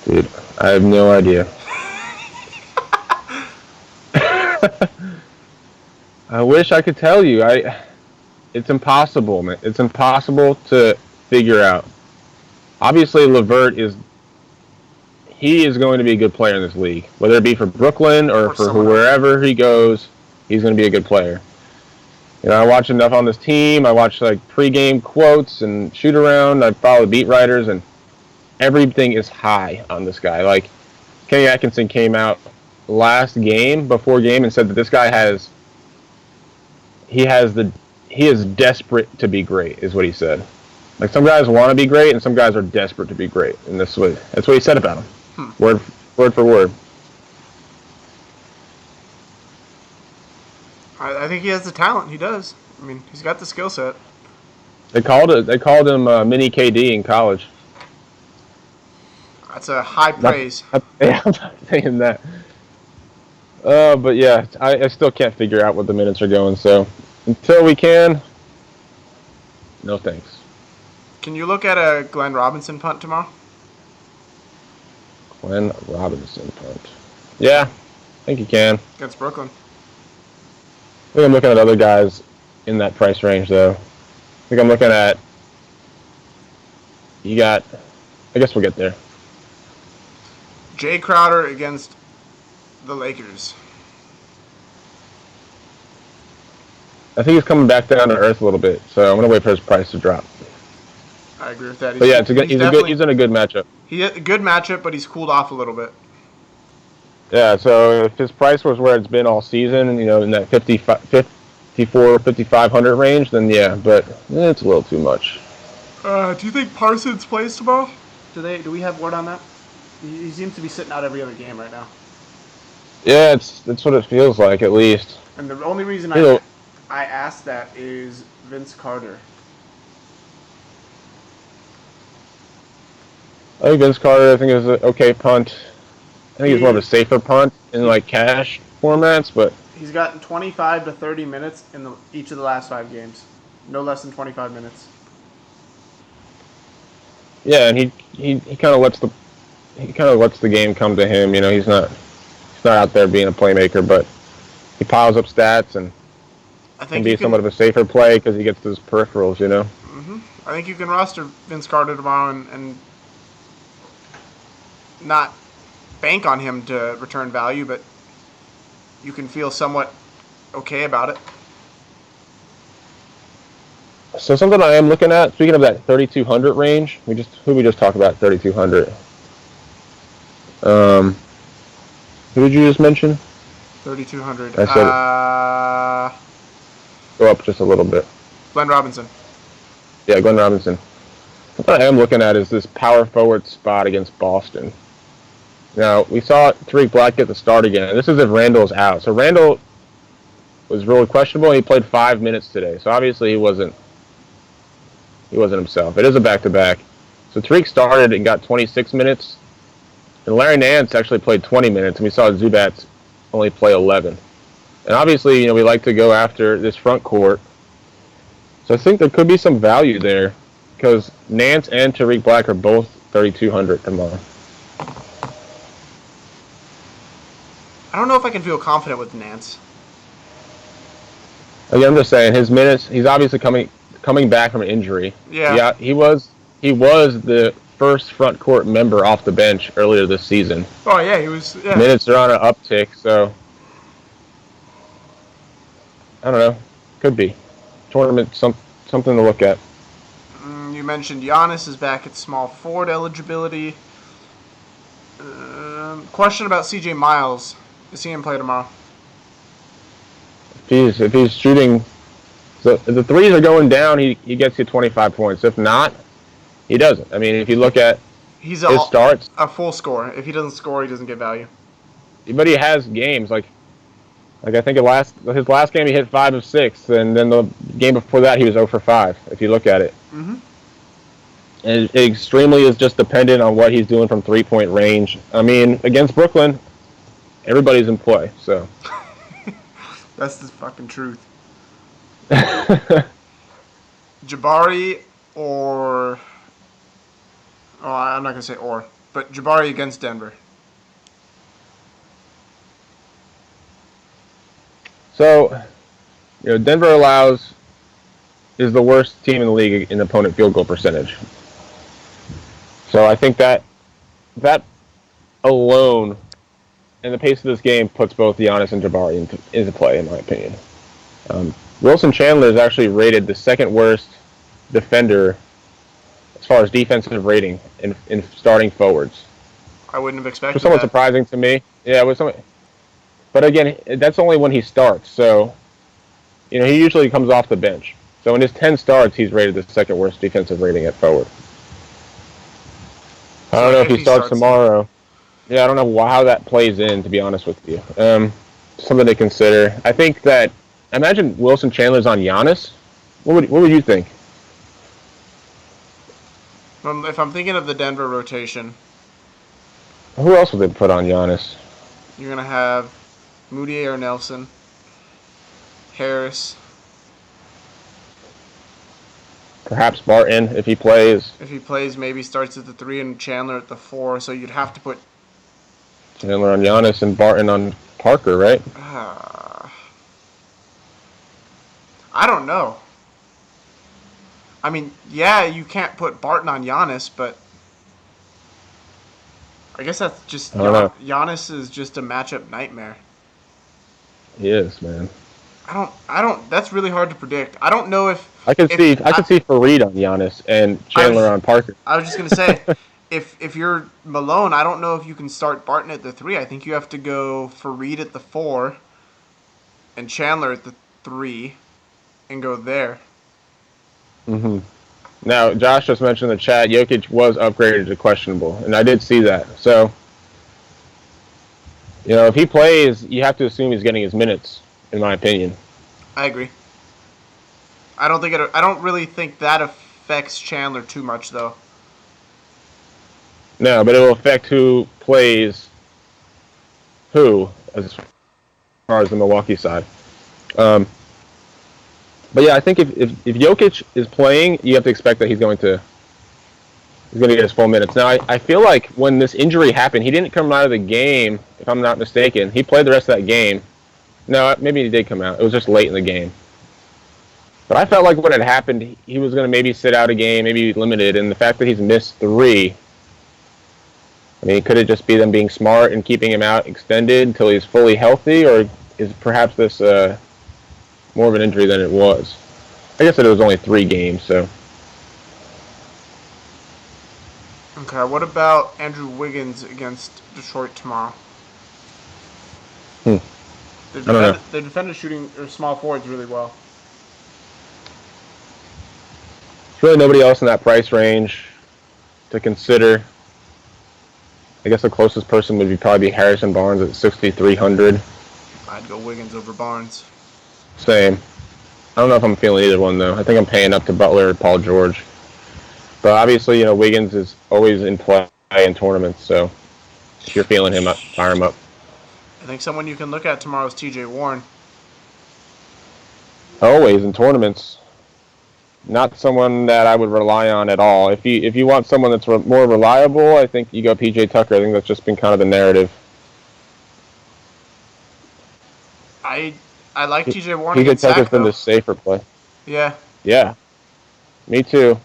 Dude, I have no idea. I wish I could tell you. It's impossible, man. It's impossible to figure out. Obviously, LeVert is going to be a good player in this league. Whether it be for Brooklyn or for wherever he goes, he's going to be a good player. You know, I watch enough on this team. I watch like pregame quotes and shoot around. I follow beat writers, and everything is high on this guy. Like Kenny Atkinson came out before game and said that this guy he is desperate to be great, is what he said. Like some guys want to be great and some guys are that's what he said about him. Word for word. I think he has the talent. He does. I mean, he's got the skill set. They called him mini KD in college. That's a high praise. I'm not saying that. But yeah, I still can't figure out what the minutes are going. So until we can, no thanks. Can you look at a Glenn Robinson punt tomorrow? Glenn Robinson punt. Yeah, I think you can. Against Brooklyn. I think I'm looking at other guys in that price range, though. I think I'm looking at... I guess we'll get there. Jay Crowder against the Lakers. I think he's coming back down to earth a little bit, so I'm going to wait for his price to drop. I agree with that. But yeah, he's in a good matchup. He's a good matchup, but he's cooled off a little bit. Yeah, so if his price was where it's been all season, you know, in that 5,500 range, then yeah, but it's a little too much. Do you think Parsons plays tomorrow? Do we have word on that? He seems to be sitting out every other game right now. Yeah, that's what it feels like at least. And the only reason You know, I asked that is Vince Carter. I think Vince Carter, I think is an okay punt. I think he's more of a He safer punt in he like cash formats, but he's gotten 25 to 30 minutes in each of the last 5 games. No less than 25 minutes. yeah, and he kind of lets the game come to him. You know, he's not out there being a playmaker, but he piles up stats and I can think you be can. somewhat of a safer play because he gets those peripherals. You know. I think you can roster Vince Carter tomorrow and not bank on him to return value, but you can feel somewhat okay about it. So something I am looking at. Speaking of that 3,200 range, we just talked about 3,200. Um, who did you just mention? 3,200. I said go up just a little bit. Glenn Robinson. Yeah, Glenn Robinson. What I am looking at is this power forward spot against Boston. Now, we saw Tariq Black get the start again. This is if Randall's out. So Randall was really questionable. He played 5 minutes today. So obviously he wasn't himself. It is a back-to-back. So Tariq started and got 26 minutes. And Larry Nance actually played 20 minutes. And we saw Zubats only play 11. And obviously, we like to go after this front court. So I think there could be some value there because Nance and Tariq Black are both 3,200 tomorrow. I don't know if I can feel confident with Nance. Again, I'm just saying his minutes. He's obviously coming back from an injury. Yeah. Yeah, he was the first front court member off the bench earlier this season. Oh yeah, he was. Yeah. Minutes are on an uptick, so I don't know. Could be tournament something to look at. You mentioned Giannis is back at small forward eligibility. Question about C.J. Miles. Is he in play tomorrow? If he's shooting, so if the threes are going down, he gets you 25 points. If not, he doesn't. I mean, if you look at He's his starts, a full score. If he doesn't score, he doesn't get value. but he has games like I think his last game he hit 5 of 6, and then the game before that he was 0 for 5. If you look at it, and it extremely is just dependent on what he's doing from 3-point range. I mean, against Brooklyn, everybody's in play. So That's the fucking truth. Jabari or I'm not gonna say but Jabari against Denver. so Denver is the worst team in the league in opponent field goal percentage. So I think that alone and the pace of this game puts both Giannis and Jabari into play, in my opinion. Wilson Chandler is actually rated the second worst defender as far as defensive rating in starting forwards. I wouldn't have It expected was somewhat that. surprising to me. Yeah, it was somewhat, but again, that's only when he starts. So he usually comes off the bench. So in his 10 starts, he's rated the second worst defensive rating at forward. I don't So know if if he he starts starts, then tomorrow. Yeah, I don't know how that plays in, to be honest with you. Something to consider. I think that imagine Wilson Chandler's on Giannis. What would you think? if I'm thinking of the Denver rotation, Who else would they put on Giannis? you're gonna have Moutier or Nelson, Harris. Perhaps Barton if he plays. If he plays, maybe starts at the 3 and Chandler at the 4. So you'd have to put. Chandler on Giannis and Barton on Parker, right? I don't know. I mean, yeah, you can't put Barton on Giannis, but I guess that's just I don't know. Giannis is just a matchup nightmare. He is, man. I don't. That's really hard to predict. I don't know I could if see Fareed on Giannis and I Chandler was on Parker. I was just gonna say, if you're Malone, I don't know if you can start Barton at the 3. I think you have to go Fareed at the 4 and Chandler at the 3 and go there. Mm-hmm. Now, Josh just mentioned in the chat, Jokic was upgraded to questionable, and I did see that. So, if he plays, you have to assume he's getting his minutes, in my opinion. I agree. I don't really think that affects Chandler too much, though. No, but it will affect who plays who as far as the Milwaukee side. But yeah, I think if Jokic is playing, you have to expect that he's going to get his full minutes. Now, I feel like when this injury happened, he didn't come out of the game, if I'm not mistaken. He played the rest of that game. No, maybe he did come out. It was just late in the game. But I felt like when it happened, he was going to maybe sit out a game, maybe limited. And the fact that he's missed 3, I mean, could it just be them being smart and keeping him out extended until he's fully healthy? Or is perhaps this more of an injury than it was? I guess that it was only 3 games, so. Okay, what about Andrew Wiggins against Detroit tomorrow? I don't know. They defended shooting or small forwards really well. There's really nobody else in that price range to consider. I guess the closest person would probably be Harrison Barnes at 6,300. I'd go Wiggins over Barnes. Same. I don't know if I'm feeling either one, though. I think I'm paying up to Butler or Paul George. But obviously, Wiggins is always in play in tournaments, so if you're feeling him up, fire him up. I think someone you can look at tomorrow is TJ Warren. Always in tournaments. Not someone that I would rely on at all. If you want someone that's more reliable, I think you go PJ Tucker. I think that's just been kind of the narrative. I like TJ Warren. PJ Tucker's been the safer play. Yeah. Yeah. Me too.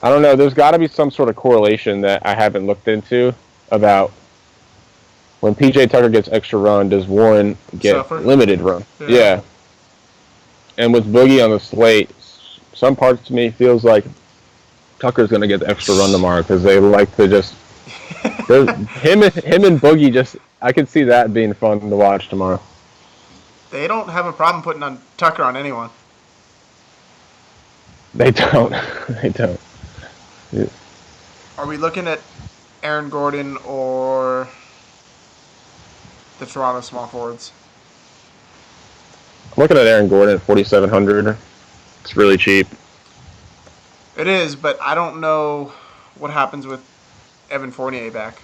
I don't know. There's got to be some sort of correlation that I haven't looked into about when PJ Tucker gets extra run, does Warren get limited run? Yeah. And with Boogie on the slate, some parts to me feels like Tucker's going to get the extra run tomorrow because they like to just him and Boogie just. I could see that being fun to watch tomorrow. They don't have a problem putting on Tucker on anyone. They don't. They don't. Yeah. Are we looking at Aaron Gordon or the Toronto small forwards? I'm looking at Aaron Gordon at 4,700. It's really cheap. It is, but I don't know what happens with Evan Fournier back.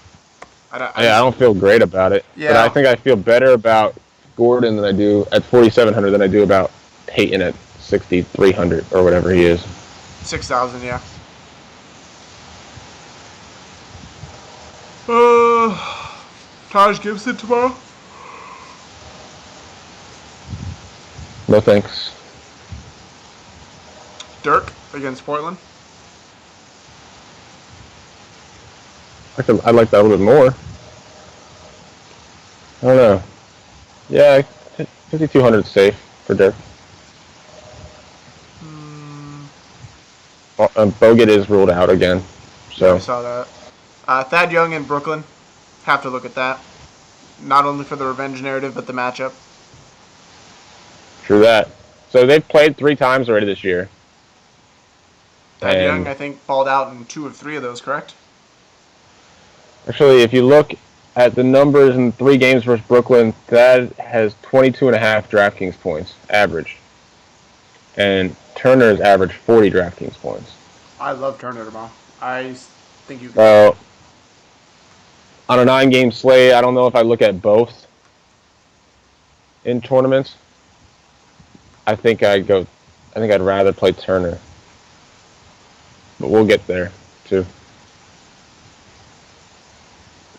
I don't feel great about it. Yeah. But I think I feel better about Gordon than I do at 4,700 than I do about Peyton at 6,300 or whatever he is. 6,000, yeah. Taj Gibson tomorrow? No thanks. Dirk against Portland? I'd like that a little bit more. I don't know. Yeah, 5,200 is safe for Dirk. Bogut is ruled out again. So I saw that. Thad Young in Brooklyn. Have to look at that. Not only for the revenge narrative, but the matchup. True that. So they've played 3 times already this year. Thad Young, I think, balled out in 2 of 3 of those, correct? Actually, if you look at the numbers in 3 games versus Brooklyn, Thad has 22.5 DraftKings points, average. And Turner's averaged 40 DraftKings points. I love Turner tomorrow. I think you can. On a 9-game slate, I don't know if I look at both in tournaments. I think I'd rather play Turner. But we'll get there, too.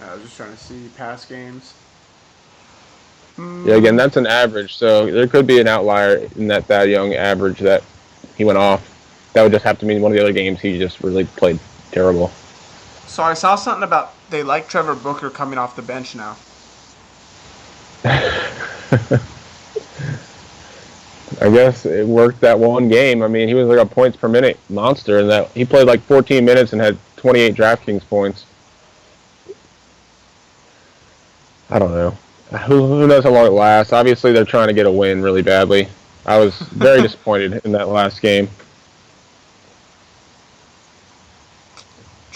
I was just trying to see past games. Yeah, again, that's an average, so there could be an outlier in that Thad Young average that he went off. That would just have to mean one of the other games he just really played terrible. So I saw something about they like Trevor Booker coming off the bench now. I guess it worked that one game. I mean, he was like a points per minute monster, and that he played like 14 minutes and had 28 DraftKings points. I don't know. Who knows how long it lasts? Obviously, they're trying to get a win really badly. I was very disappointed in that last game.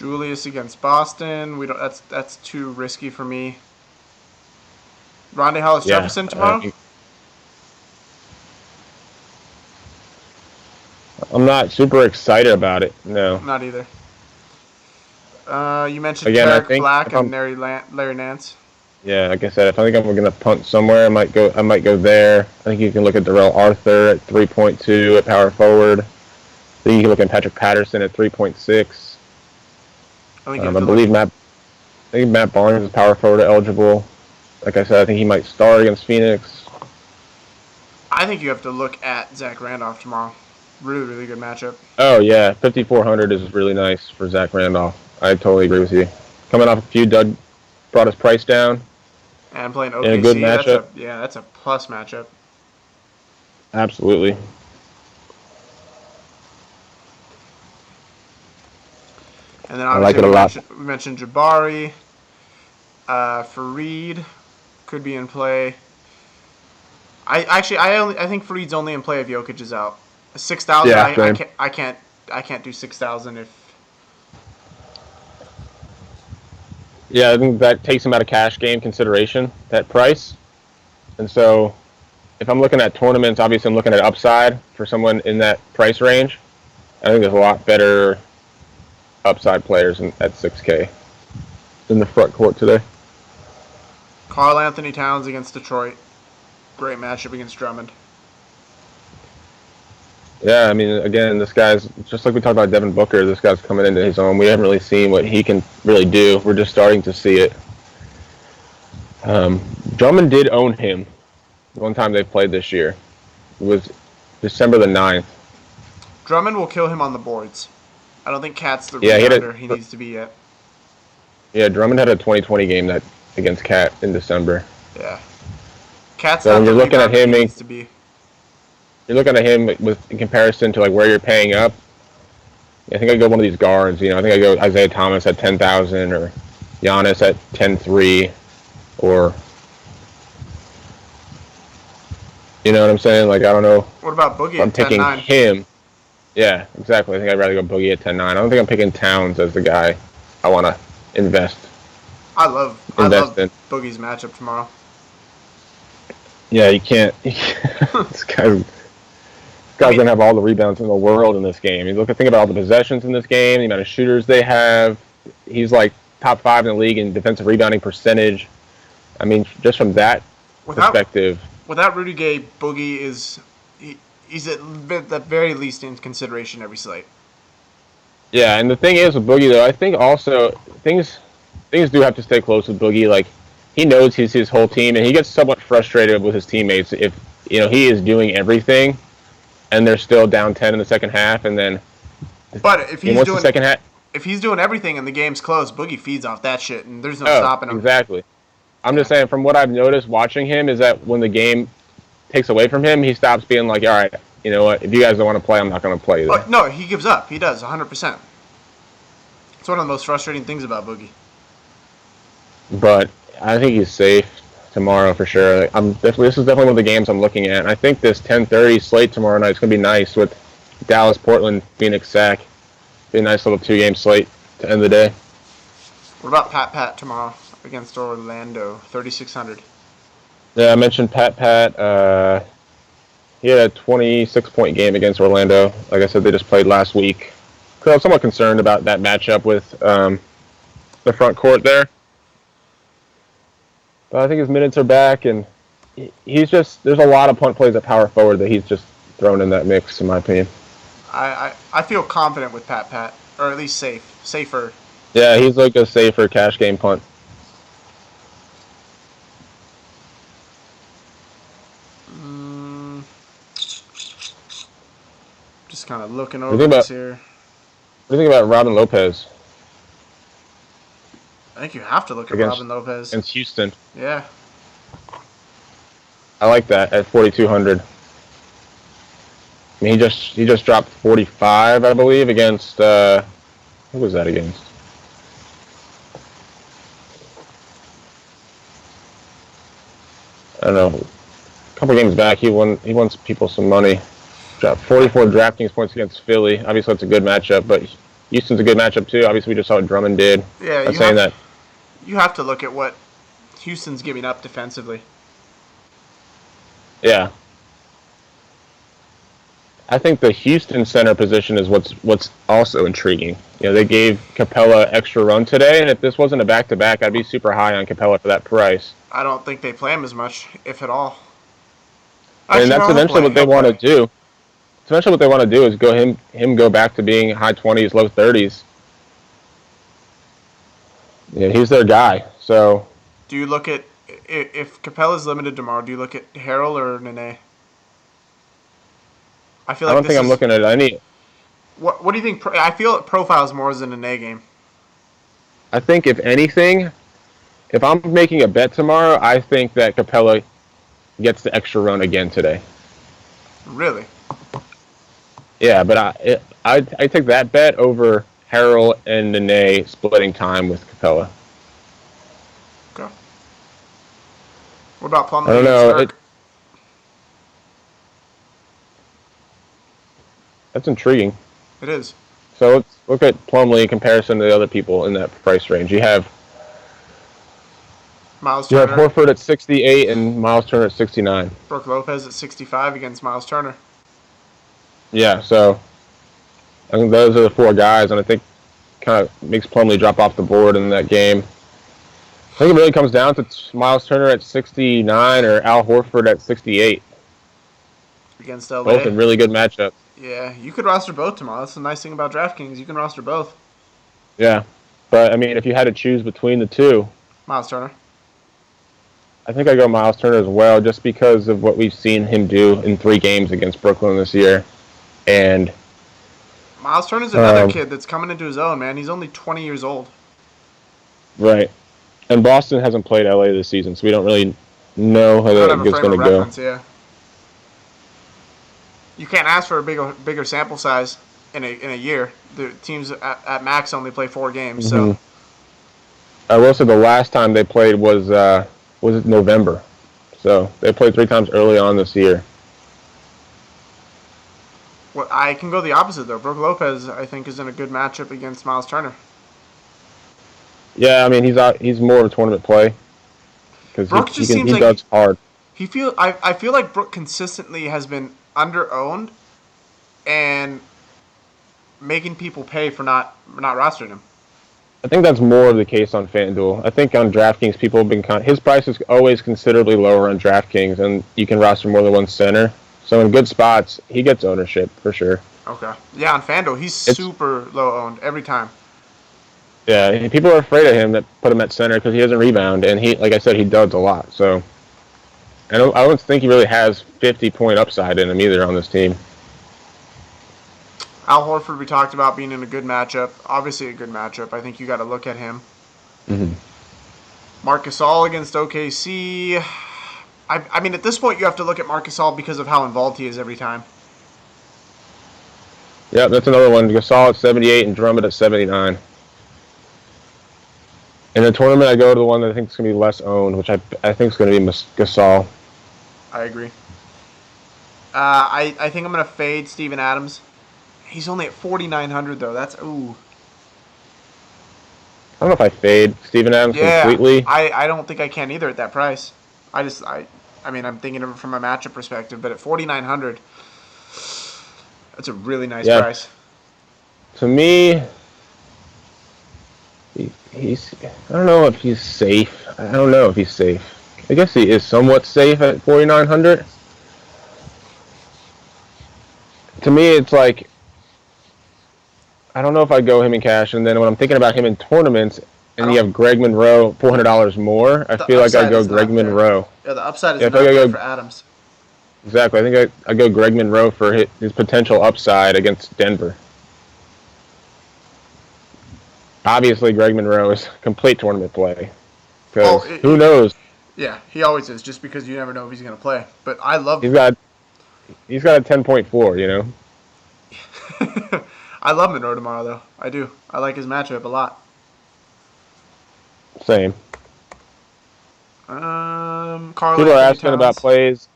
Julius against Boston. We don't. That's too risky for me. Rondé Hollis Yeah, Jefferson tomorrow. I'm not super excited about it. No. Not either. You mentioned Again, I Tarek think Black if and I'm Larry Nance. yeah, like I said, if I think I'm gonna punt somewhere, I might go there. I think you can look at Darrell Arthur at 3.2 at power forward. I think you can look at Patrick Patterson at 3.6. I think you I have to believe look. I think Matt Barnes is power forward eligible. Like I said, I think he might start against Phoenix. I think you have to look at Zach Randolph tomorrow. Really, really good matchup. Oh yeah, 5,400 is really nice for Zach Randolph. I totally agree with you. Coming off a few dud, brought his price down And playing in a good OKC, matchup. that's a plus matchup. Absolutely. And then I like obviously it a lot. we mentioned Jabari, Fareed could be in play. I think Fareed's only in play if Jokic is out. 6,000. Yeah, same. I can't do 6,000 if. Yeah, I think that takes him out of cash game consideration, that price. And so if I'm looking at tournaments, obviously I'm looking at upside for someone in that price range. I think there's a lot better upside players at 6K in the front court today. Karl Anthony Towns against Detroit. Great matchup against Drummond. Yeah, I mean, again, this guy's, just like we talked about Devin Booker, this guy's coming into his own. We haven't really seen what he can really do. We're just starting to see it. Drummond did own him one time they played this year. It was December the 9th. Drummond will kill him on the boards. I don't think Cat's the Yeah, rebounder he needs to be yet. Yeah, Drummond had a 2020 game that against Cat in December. Yeah. Cat's So not when the you're looking at rebounder he him, needs to be. you're looking at him with in comparison to like where you're paying up. I think I go one of these guards. You know, I think I go Isaiah Thomas at 10,000 or Giannis at 10.3 or you know what I'm saying? Like I don't know. What about Boogie I'm at picking 10-9? him. Yeah, exactly. I think I'd rather go Boogie at 10.9. I don't think I'm picking Towns as the guy I want to invest I love in. Boogie's matchup tomorrow. Yeah, you can't. This guy's gonna have all the rebounds in the world in this game. You think about all the possessions in this game, the amount of shooters they have. He's like top 5 in the league in defensive rebounding percentage. I mean, just from that perspective. Without Rudy Gay, Boogie he's at the very least in consideration every slate. Yeah, and the thing is with Boogie though, I think also things do have to stay close with Boogie. Like he knows he's his whole team, and he gets somewhat frustrated with his teammates if he is doing everything, and they're still down 10 in the second half, and then. But if he's doing the second half, if he's doing everything and the game's close, Boogie feeds off that shit, and there's no stopping him. Exactly. I'm just saying, from what I've noticed watching him, is that when the game takes away from him, he stops being like, all right, you know what, if you guys don't want to play, I'm not going to play either. No, he gives up. He does, 100%. It's one of the most frustrating things about Boogie. But I think he's safe tomorrow for sure. This is definitely one of the games I'm looking at. And I think this 10:30 slate tomorrow night is going to be nice with Dallas, Portland, Phoenix, Sac. Be a nice little 2-game slate to end the day. What about Pat tomorrow against Orlando, 3,600? Yeah, I mentioned Pat. He had a 26-point game against Orlando. Like I said, they just played last week. So I'm somewhat concerned about that matchup with the front court there. But I think his minutes are back, and there's a lot of punt plays at power forward that he's just thrown in that mix, in my opinion. I feel confident with Pat, or at least safer. Yeah, he's like a safer cash game punt. Just kind of looking over this here. What do you think about Robin Lopez? I think you have to look at Robin Lopez. Against Houston. Yeah. I like that at 4,200. I mean, he just dropped 45, I believe, against who was that against? I don't know. A couple games back, he won people some money. Dropped 44 DraftKings points against Philly. Obviously, that's a good matchup, but Houston's a good matchup too. Obviously, we just saw what Drummond did. Yeah, I'm saying that. you have to look at what Houston's giving up defensively. Yeah. I think the Houston center position is what's also intriguing. You know, they gave Capella extra run today, and if this wasn't a back-to-back, I'd be super high on Capella for that price. I don't think they play him as much, if at all. And Actually, that's no, he'll eventually play. what they He'll want to play. do. Eventually, what they want to do is go back to being high 20s, low 30s. Yeah, he's their guy. So Do you look at if Capella's limited tomorrow? Do you look at Harrell or Nene? I feel I like don't this think I'm is looking at any. what do you think? I feel it profiles more as a Nene game. I think if anything, if I'm making a bet tomorrow, I think that Capella gets the extra run again today. Really? Yeah, but I take that bet over Harrell and Nene splitting time with Capella. Okay. What about I Plumlee don't against know. Dirk? That's intriguing. It is. So let's look at Plumlee in comparison to the other people in that price range. You have Miles Turner, Horford at 68 and Miles Turner at 69. Brooke Lopez at 65 against Miles Turner. Yeah, so I think those are the four guys, and I think kind of makes Plumlee drop off the board in that game. I think it really comes down to Miles Turner at 69 or Al Horford at 68. Against LA. Both in really good matchups. Yeah, you could roster both tomorrow. That's the nice thing about DraftKings. You can roster both. Yeah, but I mean, if you had to choose between the two, Miles Turner. I think I go Miles Turner as well, just because of what we've seen him do in 3 games against Brooklyn this year. And Miles Turner's another kid that's coming into his own, man. He's only 20 years old. right, and Boston hasn't played LA this season, so we don't really know how it's going to go. Yeah. You can't ask for a bigger sample size in a year. The teams at max only play 4 games, so. I will say the last time they played was it November, so they played 3 times early on this year. Well, I can go the opposite though. Brooke Lopez, I think, is in a good matchup against Miles Turner. Yeah, I mean he's more of a tournament play because he does hard. I feel like Brooke consistently has been under-owned and making people pay for not rostering him. I think that's more of the case on FanDuel. I think on DraftKings, people have been his price is always considerably lower on DraftKings, and you can roster more than one center. So in good spots, he gets ownership for sure. Okay. Yeah, on FanDuel, he's super low owned every time. Yeah, people are afraid of him that put him at center because he doesn't rebound, and he, like I said, he does a lot. So I don't think he really has 50-point upside in him either on this team. Al Horford, we talked about being in a good matchup. Obviously a good matchup. I think you got to look at him. Mm-hmm. Marc Gasol against OKC. I mean, at this point, you have to look at Marc Gasol because of how involved he is every time. Yeah, that's another one. Gasol at 78 and Drummond at 79. In the tournament, I go to the one that I think is going to be less owned, which I think is going to be Gasol. I agree. I think I'm going to fade Steven Adams. He's only at 4,900 though. That's ooh. I don't know if I fade Steven Adams completely. I don't think I can either at that price. I mean, I'm thinking of it from a matchup perspective, but at 4,900, that's a really nice price. To me, he's. I don't know if he's safe. I don't know if he's safe. I guess he is somewhat safe at 4,900. To me, it's like I don't know if I go him in cash, and then when I'm thinking about him in tournaments, and you have Greg Monroe, $400 more, I feel like I go Greg Monroe. Yeah, the upside is not there for Adams. Exactly. I think I go Greg Monroe for his potential upside against Denver. Obviously, Greg Monroe is complete tournament play. Because who knows? Yeah, he always is, just because you never know if he's going to play. But I love He's got a 10-point floor, you know? I love Monroe tomorrow, though. I do. I like his matchup a lot. Same. Carl People are asking about plays.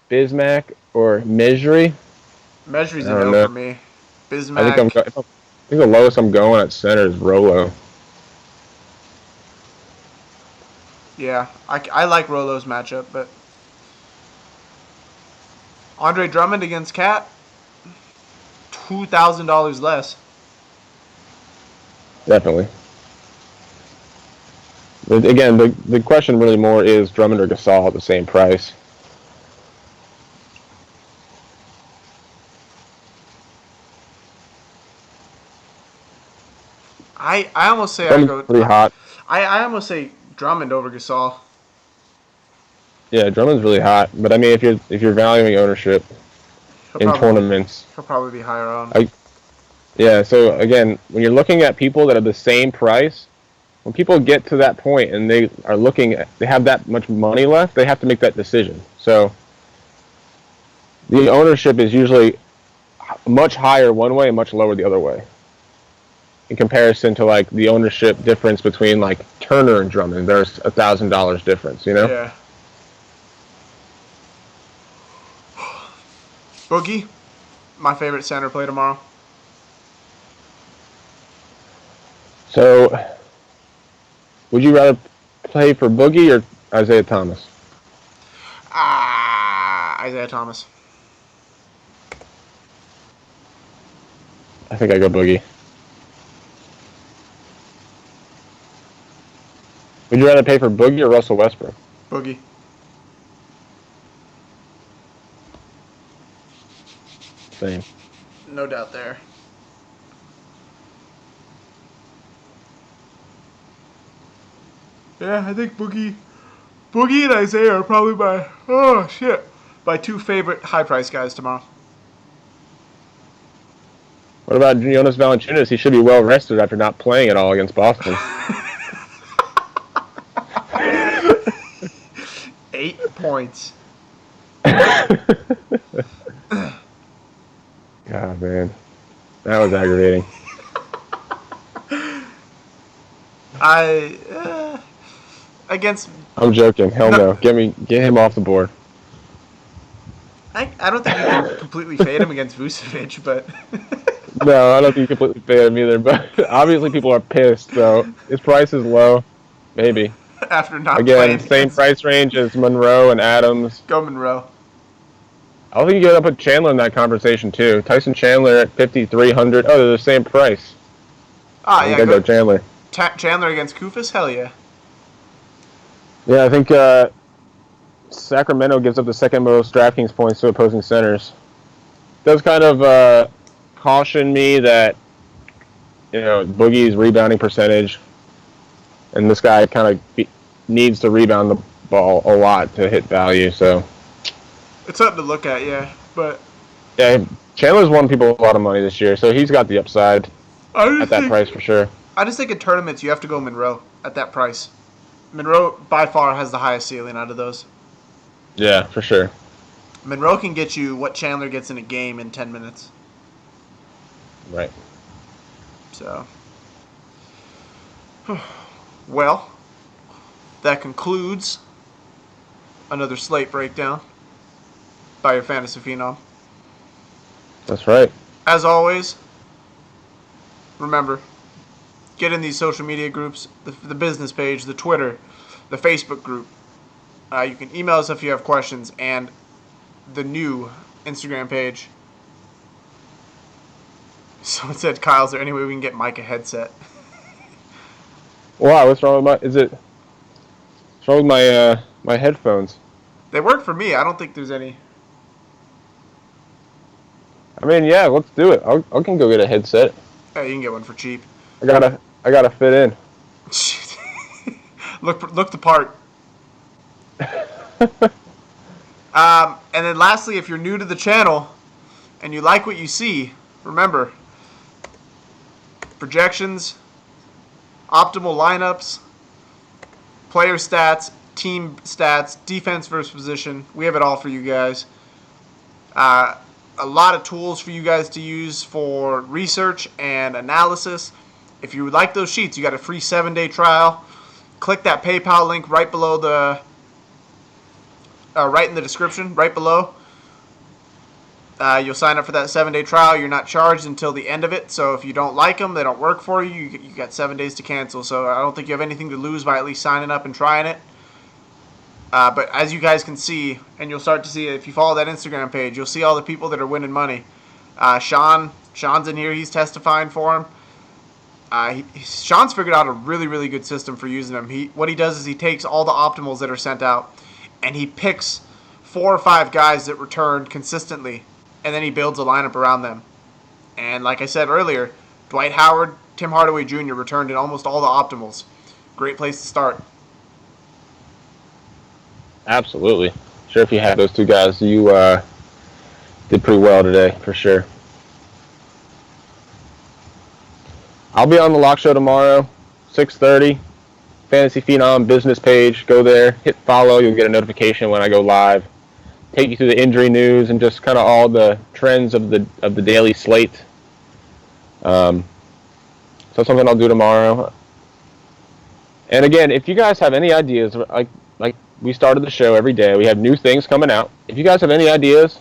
Bismack or Mejri. Mejri's a no for me. Bismack. I think the lowest I'm going at center is Rolo. Yeah, I like Rolo's matchup, but Andre Drummond against Cat, $2,000 less. Definitely. But again, the question really more is Drummond or Gasol at the same price. I almost say I Drummond's go. pretty hot. I almost say Drummond over Gasol. Yeah, Drummond's really hot. But I mean, if you're valuing ownership He'll in probably tournaments, he'll probably be higher on. yeah. So again, when you're looking at people that are the same price, when people get to that point and they are they have that much money left, they have to make that decision. So the ownership is usually much higher one way and much lower the other way. In comparison to like the ownership difference between like Turner and Drummond, there's $1,000 difference. You know. Yeah. Boogie, my favorite center play tomorrow. So, would you rather play for Boogie or Isaiah Thomas? Isaiah Thomas. I think I go Boogie. Would you rather pay for Boogie or Russell Westbrook? Boogie. Same. No doubt there. Yeah, I think Boogie and Isaiah are probably my two favorite high price guys tomorrow. What about Jonas Valanciunas? He should be well rested after not playing at all against Boston. 8 points. God, man. That was aggravating. Against I'm joking. Hell no. Get him off the board. I don't think you can completely fade him against Vucevic, but No, I don't think you completely fade him either. But obviously people are pissed, so his price is low. Maybe. after not Again, playing same price range as Monroe and Adams. Go Monroe. I don't think you got to put Chandler in that conversation too. Tyson Chandler at 5,300. Oh, they're the same price. Ah, yeah, gotta go Chandler. Chandler against Kufis? Hell yeah. Yeah, I think Sacramento gives up the second most DraftKings points to opposing centers. Does kind of caution me that Boogie's rebounding percentage, and this guy kind of needs to rebound the ball a lot to hit value. So it's something to look at, yeah. But yeah, Chandler's won people a lot of money this year, so he's got the upside at that price for sure. I just think in tournaments you have to go Monroe at that price. Monroe by far has the highest ceiling out of those. Yeah, for sure. Monroe can get you what Chandler gets in a game in 10 minutes. Right. So, well, that concludes another slate breakdown by your Fantasy Phenom. That's right. As always, remember, get in these social media groups, the business page, the Twitter, the Facebook group. You can email us if you have questions, and the new Instagram page. Someone said, Kyle, is there any way we can get Mike a headset? Wow, what's wrong with what's wrong with my headphones? They work for me. I don't think there's any. I mean, yeah, let's do it. I can go get a headset. Yeah, you can get one for cheap. I gotta fit in. Look the part. And then lastly, if you're new to the channel and you like what you see, remember, projections, optimal lineups, player stats, team stats, defense versus position. We have it all for you guys. A lot of tools for you guys to use for research and analysis. If you would like those sheets, you got a free 7-day trial. Click that PayPal link right below right in the description, right below. You'll sign up for that 7-day trial. You're not charged until the end of it. So if you don't like them, they don't work for you, you got 7 days to cancel. So I don't think you have anything to lose by at least signing up and trying it. But as you guys can see, and you'll start to see if you follow that Instagram page, you'll see all the people that are winning money. Sean's in here. He's testifying for him. Sean's figured out a really, really good system for using them. What he does is he takes all the optimals that are sent out, and he picks 4 or 5 guys that return consistently, and then he builds a lineup around them. And like I said earlier, Dwight Howard, Tim Hardaway Jr. returned in almost all the optimals. Great place to start. Absolutely. Sure, if you had those 2 guys, you did pretty well today, for sure. I'll be on the Lock Show tomorrow, 6:30. Fantasy Phenom business page. Go there, hit follow. You'll get a notification when I go live. Take you through the injury news and just kind of all the trends of the daily slate. So something I'll do tomorrow. And again, if you guys have any ideas, like we started the show every day, we have new things coming out. If you guys have any ideas,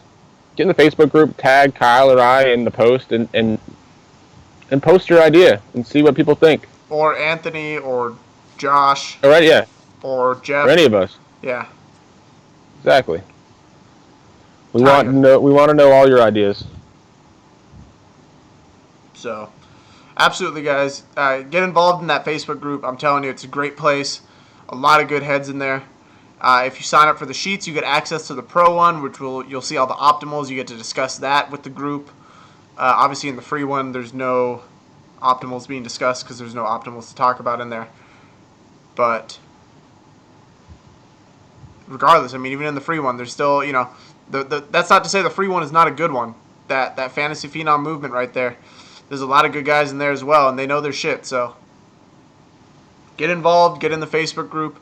get in the Facebook group, tag Kyle or I in the post, and post your idea and see what people think. Or Anthony, or Josh. All right, yeah. Or Jeff. Or any of us. Yeah. Exactly. We want to know all your ideas. So, absolutely, guys. Get involved in that Facebook group. I'm telling you, it's a great place. A lot of good heads in there. If you sign up for the sheets, you get access to the pro one, which you'll see all the optimals. You get to discuss that with the group. Obviously, in the free one, there's no optimals being discussed because there's no optimals to talk about in there. But regardless, I mean, even in the free one, there's still, that's not to say the free one is not a good one. That Fantasy Phenom movement right there. There's a lot of good guys in there as well, and they know their shit. So get involved, get in the Facebook group.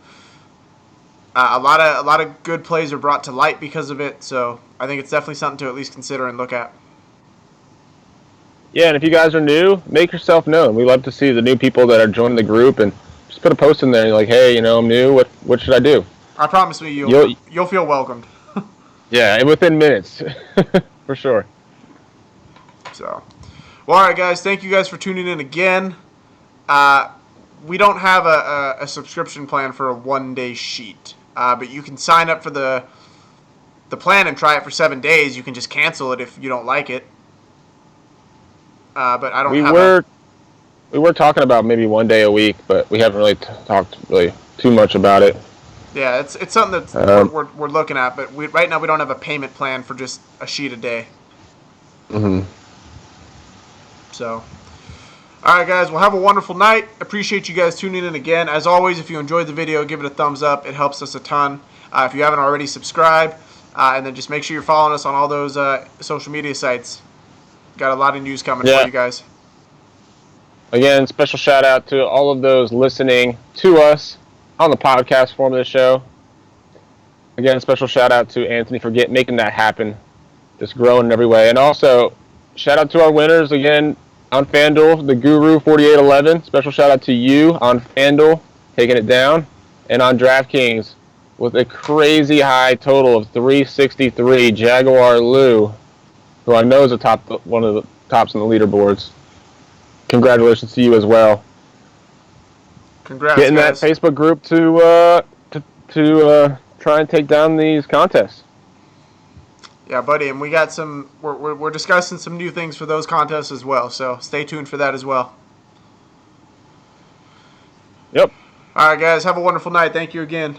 A lot of good plays are brought to light because of it. So I think it's definitely something to at least consider and look at. Yeah, and if you guys are new, make yourself known. We love to see the new people that are joining the group, and just put a post in there. You're like, hey, I'm new. What should I do? I promise you, you'll feel welcomed. Yeah, and within minutes, for sure. So, well, all right, guys. Thank you guys for tuning in again. We don't have a subscription plan for a 1-day sheet, but you can sign up for the plan and try it for 7 days. You can just cancel it if you don't like it. But I don't. We were talking about maybe 1 day a week, but we haven't really talked really too much about it. Yeah, it's something that we're looking at, but right now we don't have a payment plan for just a sheet a day. Mm-hmm. So, all right, guys. Well, have a wonderful night. Appreciate you guys tuning in again. As always, if you enjoyed the video, give it a thumbs up. It helps us a ton. If you haven't already, subscribe, and then just make sure you're following us on all those social media sites. Got a lot of news coming for you guys. Again, special shout out to all of those listening to us on the podcast form of the show. Again, special shout out to Anthony for making that happen. Just growing in every way. And also, shout out to our winners again on FanDuel, the Guru 4811. Special shout out to you on FanDuel, taking it down. And on DraftKings, with a crazy high total of 363, Jaguar Lou, who I know is one of the tops on the leaderboards. Congratulations to you as well. Congrats, Getting guys. that Facebook group to try and take down these contests. Yeah, buddy, and we got we're discussing some new things for those contests as well. So stay tuned for that as well. Yep. All right, guys, have a wonderful night. Thank you again.